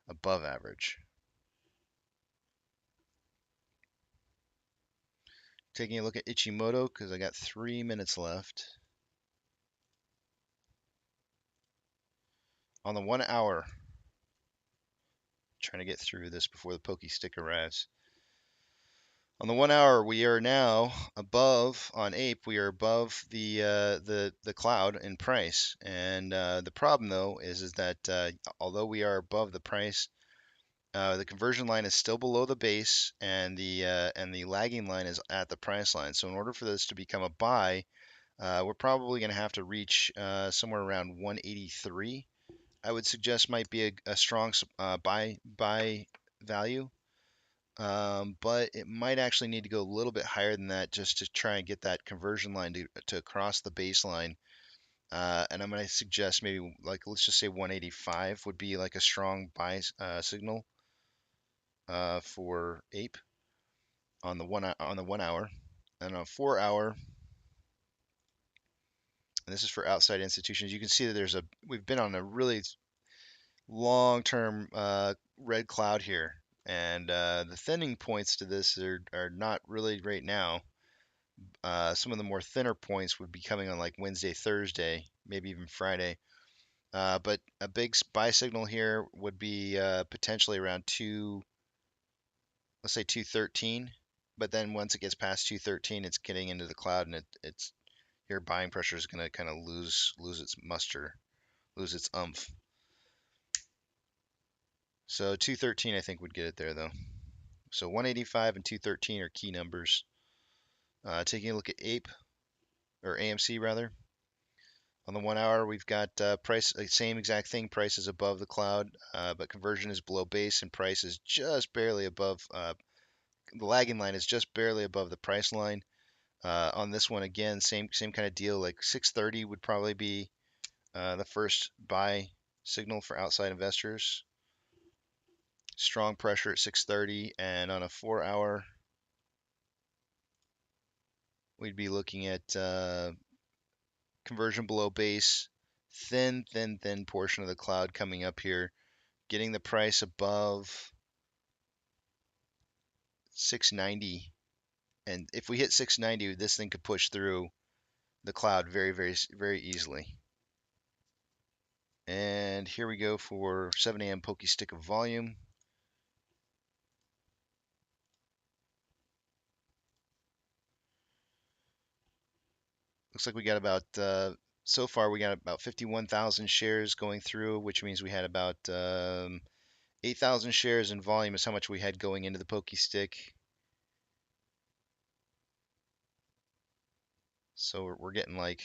above average. taking a look at Ichimoto because I got 3 minutes left. On the 1 hour, trying to get through this before the pokey stick arrives. On the 1 hour, we are now above on Ape. We are above the cloud in price, and the problem though is that although we are above the price, the conversion line is still below the base, and the lagging line is at the price line. So in order for this to become a buy, we're probably going to have to reach somewhere around 183. I would suggest might be a strong buy value. But it might actually need to go a little bit higher than that just to try and get that conversion line to cross the baseline. And I'm going to suggest maybe like let's just say 185 would be like a strong buy signal for Ape on the 1 hour, and on a 4 hour. And this is for outside institutions. You can see that we've been on a really long-term red cloud here. And the thinning points to this are not really right now. Some of the more thinner points would be coming on like Wednesday, Thursday, maybe even Friday. But a big buy signal here would be potentially around let's say 213. But then once it gets past 213, it's getting into the cloud, and it's your buying pressure is going to kind of lose its muster, lose its umph. So 213, I think, would get it there though. So 185 and 213 are key numbers. Taking a look at Ape, or AMC rather. On the 1 hour, we've got price, same exact thing. Price is above the cloud, but conversion is below base, and price is just barely above. The lagging line is just barely above the price line. On this one, again, same kind of deal. Like 630 would probably be the first buy signal for outside investors. Strong pressure at 630, and on a 4 hour, we'd be looking at conversion below base, thin portion of the cloud coming up here, getting the price above 690. And if we hit 690, this thing could push through the cloud very easily. And here we go for 7 a.m. pokey stick of volume. Looks like we got about so far we got about 51,000 shares going through, which means we had about 8,000 shares in volume is how much we had going into the pokey stick. So we're getting like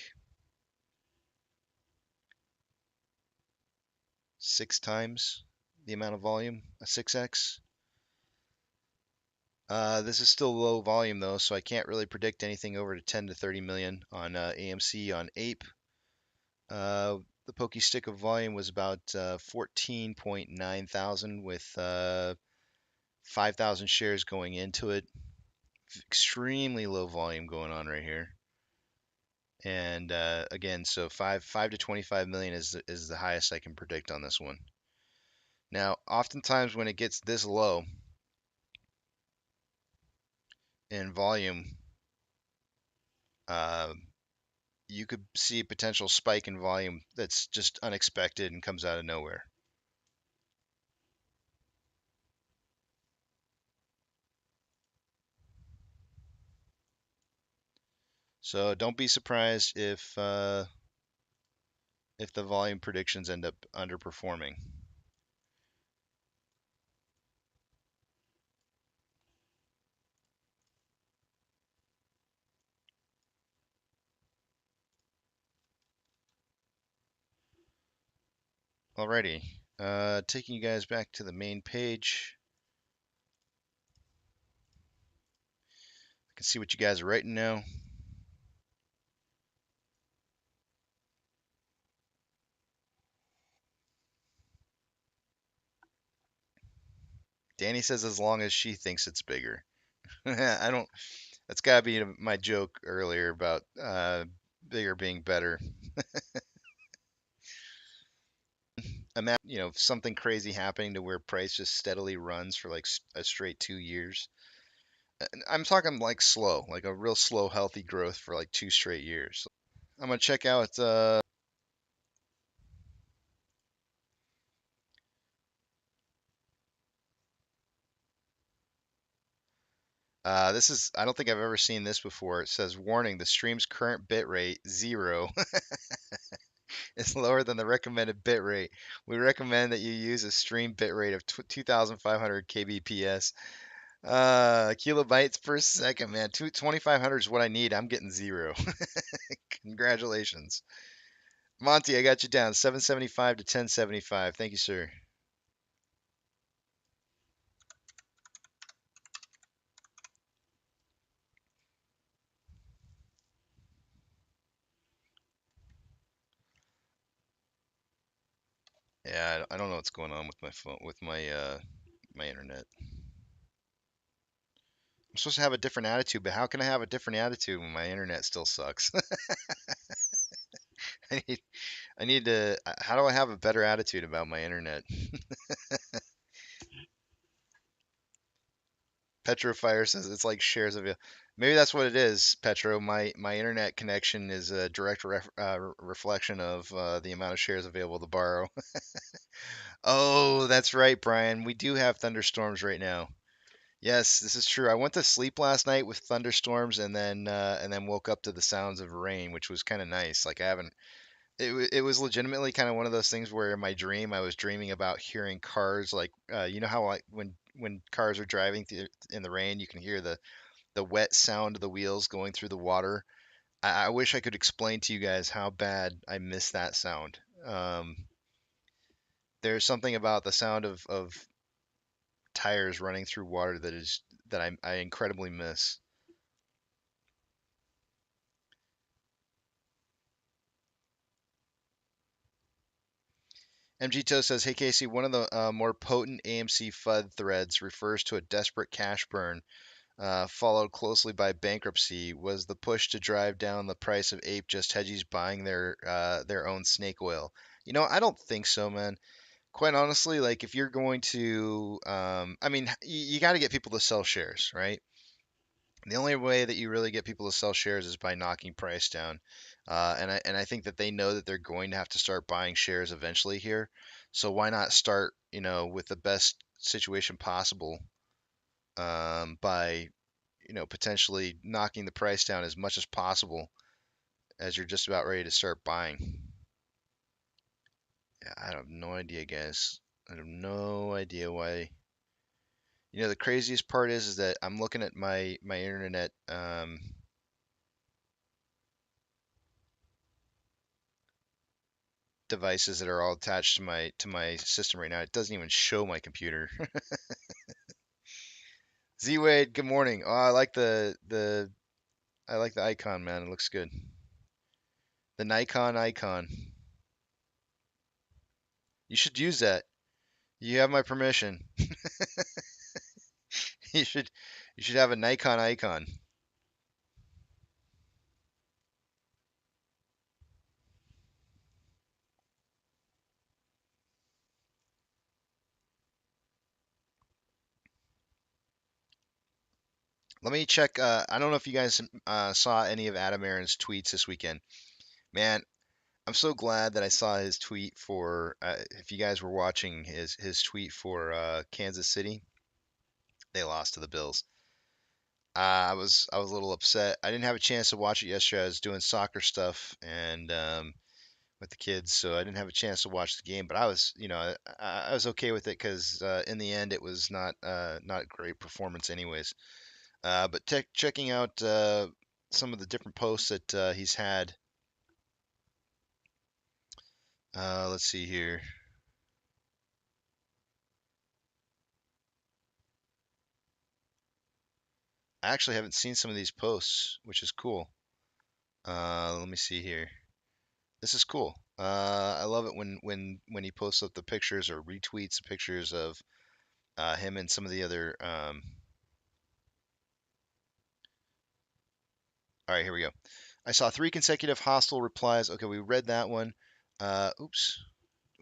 6 times the amount of volume, a 6x. This is still low volume though, so I can't really predict anything over to 10 to 30 million on AMC. On Ape, the pokey stick of volume was about 14.9 thousand with 5,000 shares going into it. Extremely low volume going on right here. And again, so 5 to 25 million is the highest I can predict on this one. Now, oftentimes when it gets this low in volume, you could see a potential spike in volume that's just unexpected and comes out of nowhere. So don't be surprised if the volume predictions end up underperforming. Alrighty, taking you guys back to the main page. I can see what you guys are writing now. Danny says as long as she thinks it's bigger. I don't. That's gotta be my joke earlier about bigger being better. Imagine, something crazy happening to where price just steadily runs for like a straight 2 years. I'm talking like slow, like a real slow, healthy growth for like 2 straight years. I'm gonna check out. This is. I don't think I've ever seen this before. It says, "Warning: the stream's current bit rate 0 is lower than the recommended bit rate. We recommend that you use a stream bit rate of 2,500 kbps." Kilobytes per second, man. 2,500 is what I need. I'm getting 0. Congratulations. Monty, I got you down. 775 to 1075. Thank you, sir. Yeah, I don't know what's going on with my phone, with my internet. I'm supposed to have a different attitude, but how can I have a different attitude when my internet still sucks? I need, I need to. How do I have a better attitude about my internet? Petrofire says it's like shares of. Maybe that's what it is, Petro. My internet connection is a direct reflection of the amount of shares available to borrow. Oh, that's right, Brian. We do have thunderstorms right now. Yes, this is true. I went to sleep last night with thunderstorms and then woke up to the sounds of rain, which was kind of nice. Like I haven't it was legitimately kind of one of those things where in my dream I was dreaming about hearing cars like you know how like when cars are driving in the rain you can hear the wet sound of the wheels going through the water. I wish I could explain to you guys how bad I miss that sound. Um, there's something about the sound of tires running through water that I incredibly miss. MGTO says, "Hey Casey, one of the more potent AMC FUD threads refers to a desperate cash burn, followed closely by bankruptcy. Was the push to drive down the price of Ape just hedgies buying their own snake oil? You know, I don't think so, man. Quite honestly, like if you're going to, I mean, you got to get people to sell shares, right? The only way that you really get people to sell shares is by knocking price down. And I think that they know that they're going to have to start buying shares eventually here. So why not start, with the best situation possible by, potentially knocking the price down as much as possible as you're just about ready to start buying. Yeah, I have no idea, guys. I have no idea why. The craziest part is that I'm looking at my internet devices that are all attached to my system right now. It doesn't even show my computer. Z Wade, good morning. Oh, I like the icon, man. It looks good. The Nikon icon. You should use that. You have my permission. You should you should have a Nikon icon. Let me check. I don't know if you guys saw any of Adam Aaron's tweets this weekend. Man, I'm so glad that I saw his tweet for. If you guys were watching his tweet for Kansas City, they lost to the Bills. I was a little upset. I didn't have a chance to watch it yesterday. I was doing soccer stuff and with the kids, so I didn't have a chance to watch the game. But I was, I was okay with it because in the end, it was not a great performance, anyways. But checking out some of the different posts that he's had. Let's see here. I actually haven't seen some of these posts, which is cool. Let me see here. This is cool. I love it when he posts up the pictures or retweets the pictures of him and some of the other. All right, here we go. I saw 3 consecutive hostile replies. Okay, we read that one. Oops,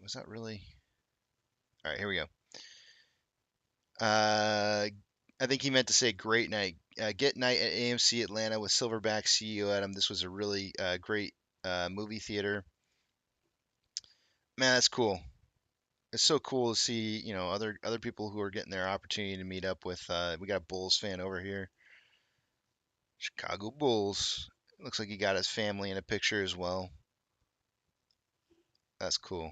was that really? All right, here we go. I think he meant to say great night. Get Night at AMC Atlanta with Silverback CEO Adam. This was a really great movie theater. Man, that's cool. It's so cool to see, other people who are getting their opportunity to meet up with. We got a Bulls fan over here, Chicago Bulls. Looks like he got his family in a picture as well. That's cool.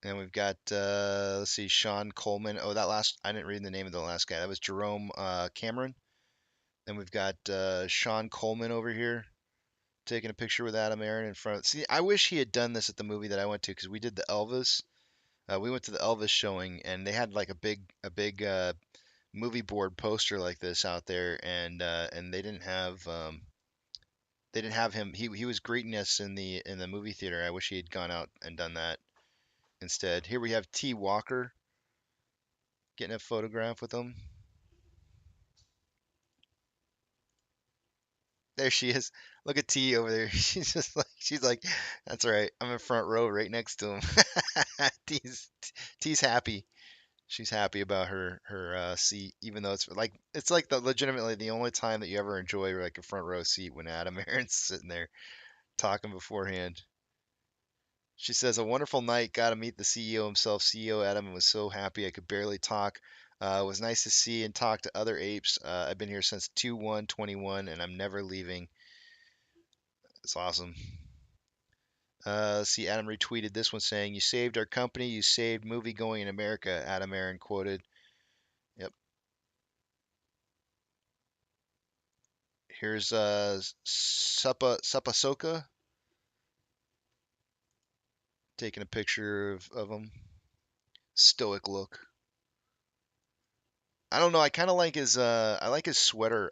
And we've got, let's see, Sean Coleman. Oh, I didn't read the name of the last guy. That was Jerome Cameron. Then we've got Sean Coleman over here taking a picture with Adam Aaron in front. See, I wish he had done this at the movie that I went to because we did the Elvis. We went to the Elvis showing, and they had like a big movie board poster like this out there, and they didn't have him. He was greeting us in the movie theater. I wish he had gone out and done that instead. Here we have T. Walker getting a photograph with him. There she is. Look at T over there. She's like, that's right. I'm in front row right next to him. T's happy. She's happy about her seat, even though it's like the legitimately the only time that you ever enjoy like a front row seat when Adam Aaron's sitting there talking beforehand. She says, a wonderful night. Got to meet the CEO himself, CEO Adam, and was so happy I could barely talk. It was nice to see and talk to other apes. I've been here since 2/1/21, and I'm never leaving. It's awesome. Let's see, Adam retweeted this one saying, you saved our company. You saved movie going in America, Adam Aaron quoted. Yep. Here's Sapasoka taking a picture of him. Stoic look. I don't know. I kind of like his sweater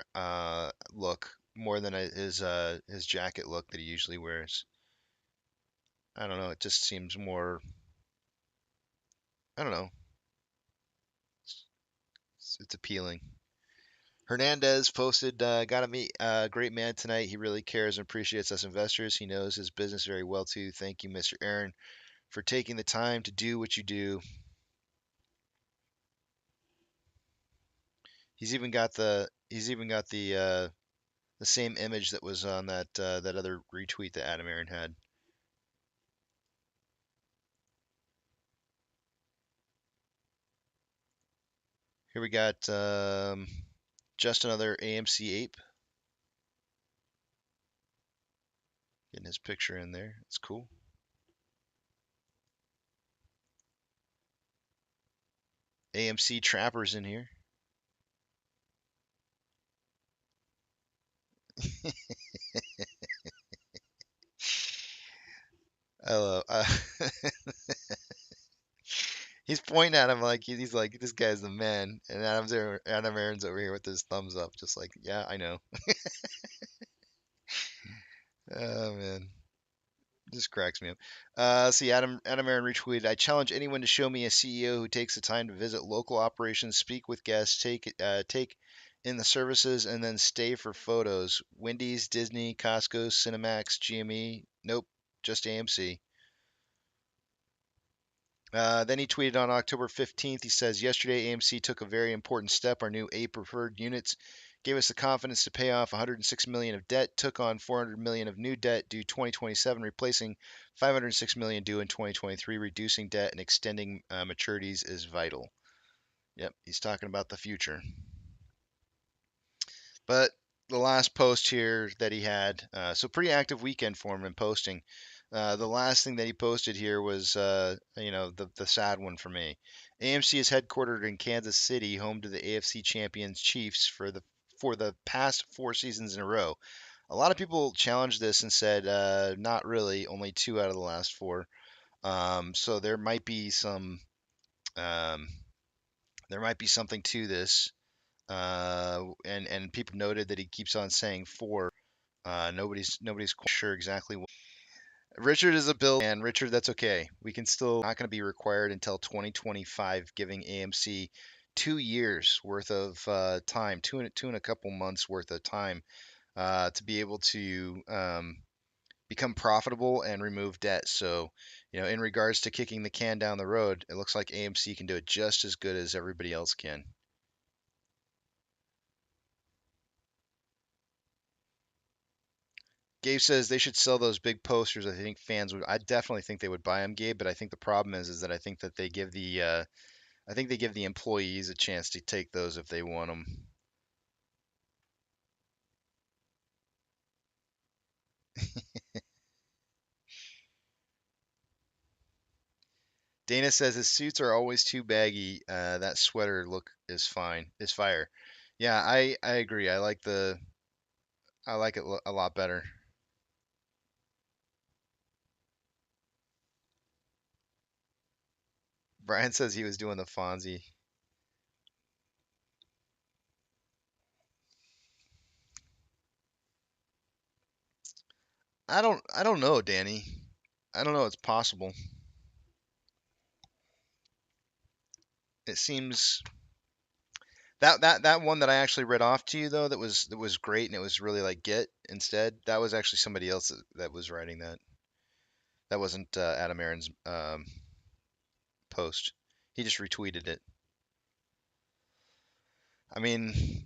look more than his jacket look that he usually wears. I don't know. It just seems more. I don't know. It's appealing. Hernandez posted, got to meet a great man tonight. He really cares and appreciates us investors. He knows his business very well too. Thank you, Mr. Aaron, for taking the time to do what you do. He's even got the same image that was on that other retweet that Adam Aaron had. Here we got just another AMC ape. Getting his picture in there. It's cool. AMC Trappers in here. I love. He's pointing at him like he's like this guy's the man, and Adam Aaron's over here with his thumbs up, just like yeah, I know. Oh man, just cracks me up. See, Adam Aaron retweeted. I challenge anyone to show me a CEO who takes the time to visit local operations, speak with guests, take in the services, and then stay for photos. Wendy's, Disney, Costco, Cinemax, GME. Nope, just AMC. Then he tweeted on October 15th. He says, yesterday AMC took a very important step. Our new Ape preferred units gave us the confidence to pay off 106 million of debt, took on 400 million of new debt due 2027, replacing 506 million due in 2023. Reducing debt and extending maturities is vital. Yep, he's talking about the future. But the last post here that he had, so pretty active weekend for him in posting. The last thing that he posted here was, the sad one for me. AMC is headquartered in Kansas City, home to the AFC champions Chiefs for the past 4 seasons in a row. A lot of people challenged this and said, not really, only 2 out of the last 4. So there might be um, something to this. And people noted that he keeps on saying 4. Nobody's quite sure exactly what. Richard is a Bill fan. Richard, that's okay. We can still not going to be required until 2025, giving AMC 2 years worth of time, two and a couple months worth of time to be able to become profitable and remove debt. So, in regards to kicking the can down the road, it looks like AMC can do it just as good as everybody else can. Gabe says they should sell those big posters. I think fans would. I definitely think they would buy them, Gabe. But I think the problem is that I think that they give the I think they give the employees a chance to take those if they want them. Dana says his suits are always too baggy. That sweater look is fine. Is fire. Yeah, I agree. I like it a lot better. Brian says he was doing the Fonzie. I don't know, Danny. I don't know. It's possible. It seems that one that I actually read off to you though that was great and it was really like get instead. That was actually somebody else that was writing that. That wasn't Adam Aaron's post. He just retweeted it. I mean,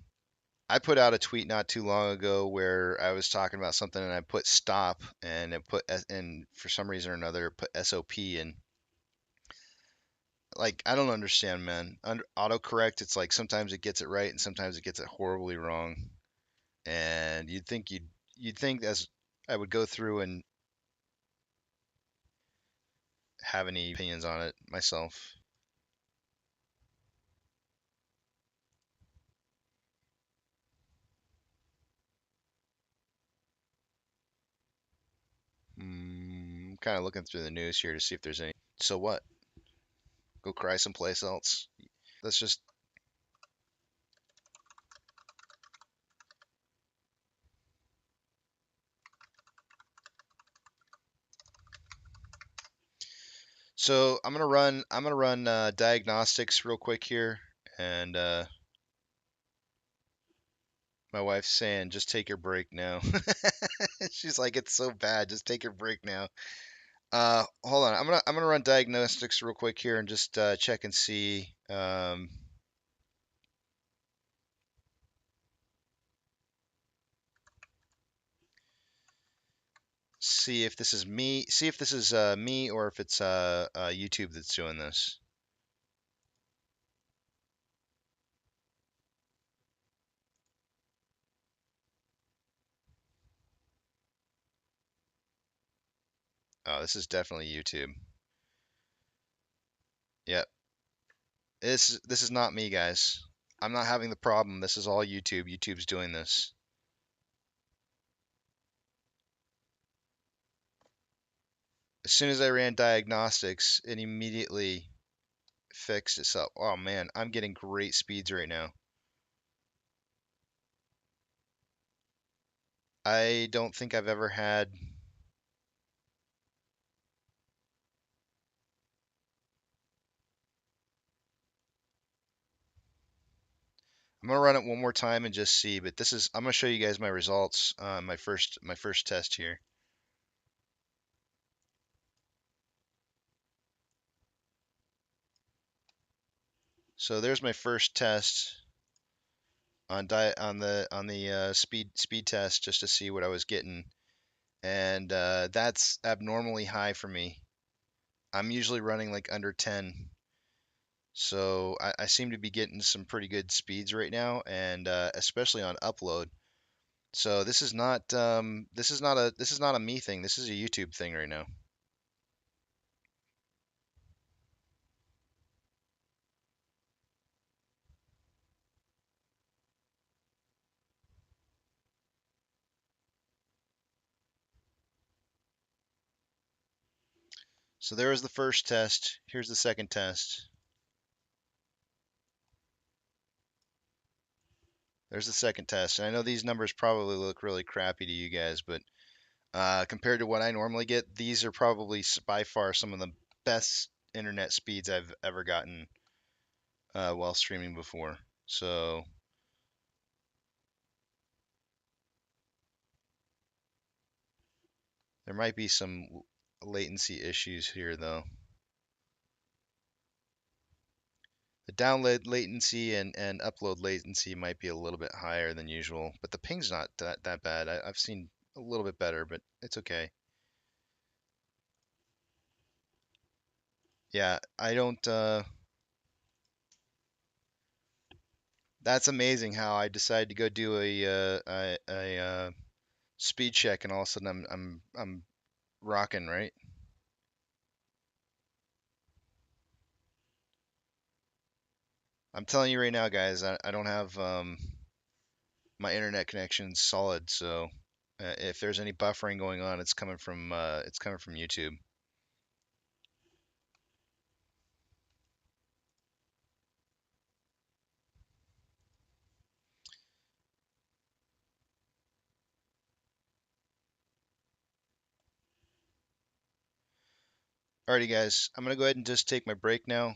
I put out a tweet not too long ago where I was talking about something and I put stop and it put and for some reason or another put SOP and like I don't understand, man. Under autocorrect, it's like sometimes it gets it right and sometimes it gets it horribly wrong. And you'd think as I would go through and have any opinions on it myself. Kind of looking through the news here to see if there's any. So what? Go cry someplace else. Let's just. So I'm gonna run. I'm gonna run diagnostics real quick here, and my wife's saying, "Just take your break now." She's like, "It's so bad. Just take your break now." Hold on. I'm gonna run diagnostics real quick here and just check and see. See if this is me. See if this is me or if it's YouTube that's doing this. Oh, this is definitely YouTube. Yep. This is not me, guys. I'm not having the problem. This is all YouTube. YouTube's doing this. As soon as I ran diagnostics, it immediately fixed itself. Oh man, I'm getting great speeds right now. I don't think I've ever had. I'm gonna run it one more time and just see, but this is I'm gonna show you guys my results my first test here. So there's my first test on the speed test just to see what I was getting, and that's abnormally high for me. I'm usually running like under 10, so I seem to be getting some pretty good speeds right now, and especially on upload. So this is not a me thing. This is a YouTube thing right now. So there was the first test. Here's the second test. There's the second test. And I know these numbers probably look really crappy to you guys, but compared to what I normally get, these are probably by far some of the best internet speeds I've ever gotten while streaming before. So there might be some latency issues here, though. The download latency and upload latency might be a little bit higher than usual, but the ping's not that bad. I've seen a little bit better, but it's okay. Yeah, I don't. That's amazing how I decided to go do a speed check, and all of a sudden I'm rocking, right? I'm telling you right now, guys, I don't have my internet connection solid, so if there's any buffering going on, it's coming from YouTube. Alrighty, guys, I'm gonna go ahead and just take my break now.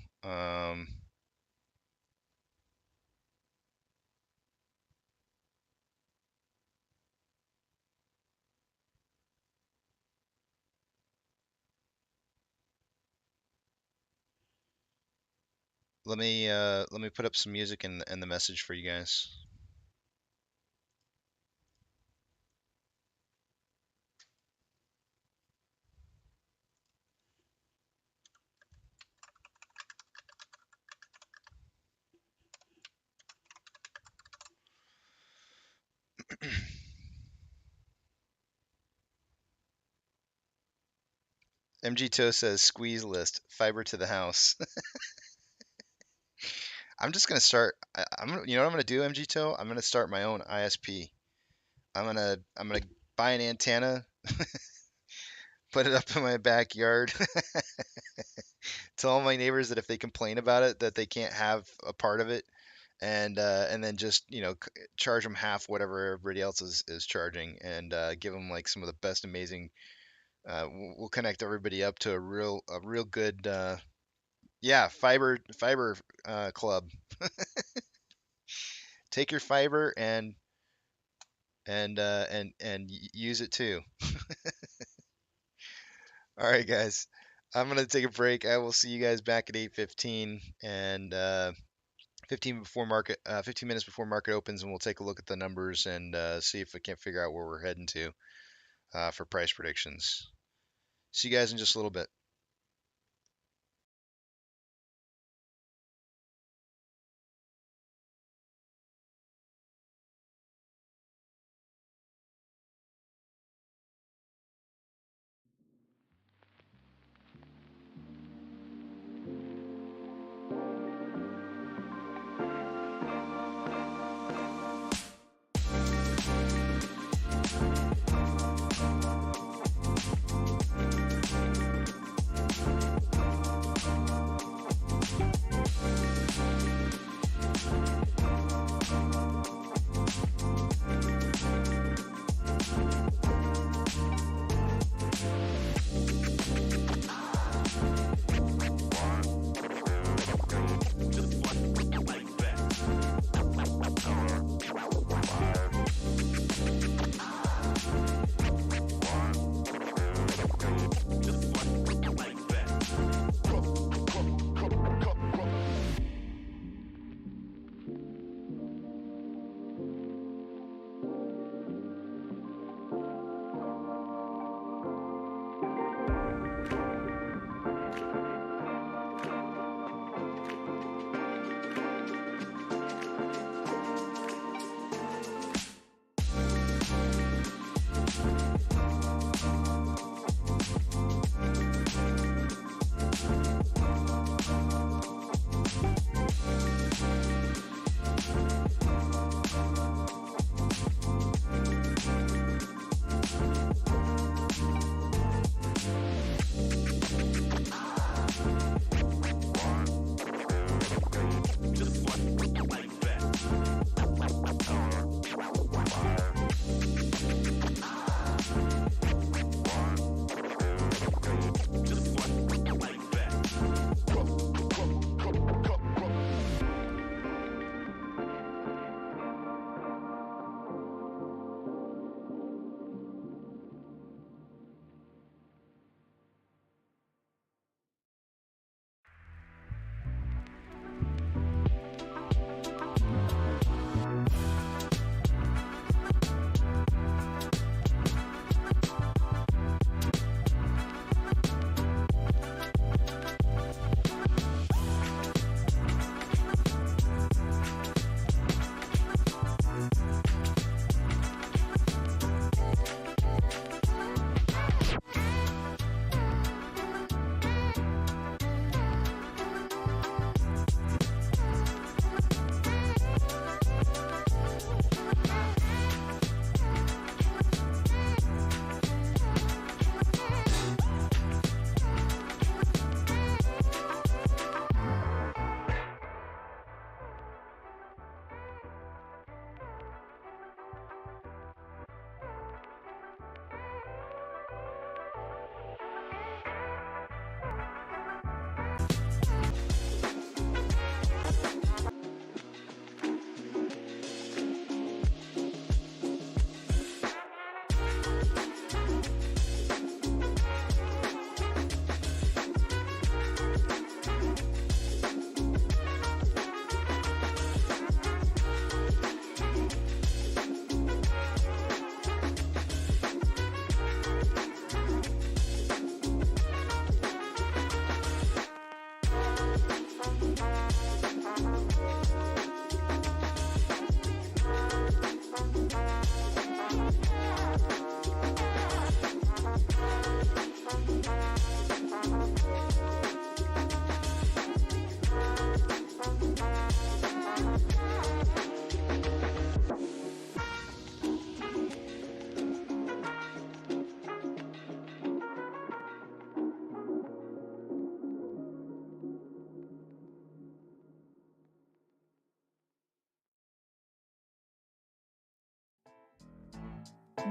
Let me put up some music and the message for you guys. MG Toe says squeeze list, fiber to the house. I'm just gonna start. You know what I'm gonna do, MG Toe? I'm gonna start my own ISP. I'm gonna buy an antenna, put it up in my backyard. Tell all my neighbors that if they complain about it, that they can't have a part of it, and then just charge them half whatever everybody else is charging, and give them like some of the best amazing. We'll connect everybody up to a real good yeah, fiber club. Take your fiber and use it too. All right, guys. I'm gonna take a break. I will see you guys back at 8:15 and 15 minutes before market opens, and we'll take a look at the numbers and see if we can't figure out where we're heading to for price predictions. See you guys in just a little bit. Just like that.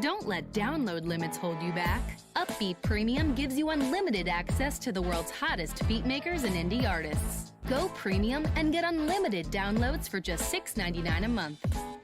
Don't let download limits hold you back. Upbeat Premium gives you unlimited access to the world's hottest beatmakers and indie artists. Go Premium and get unlimited downloads for just $6.99 a month.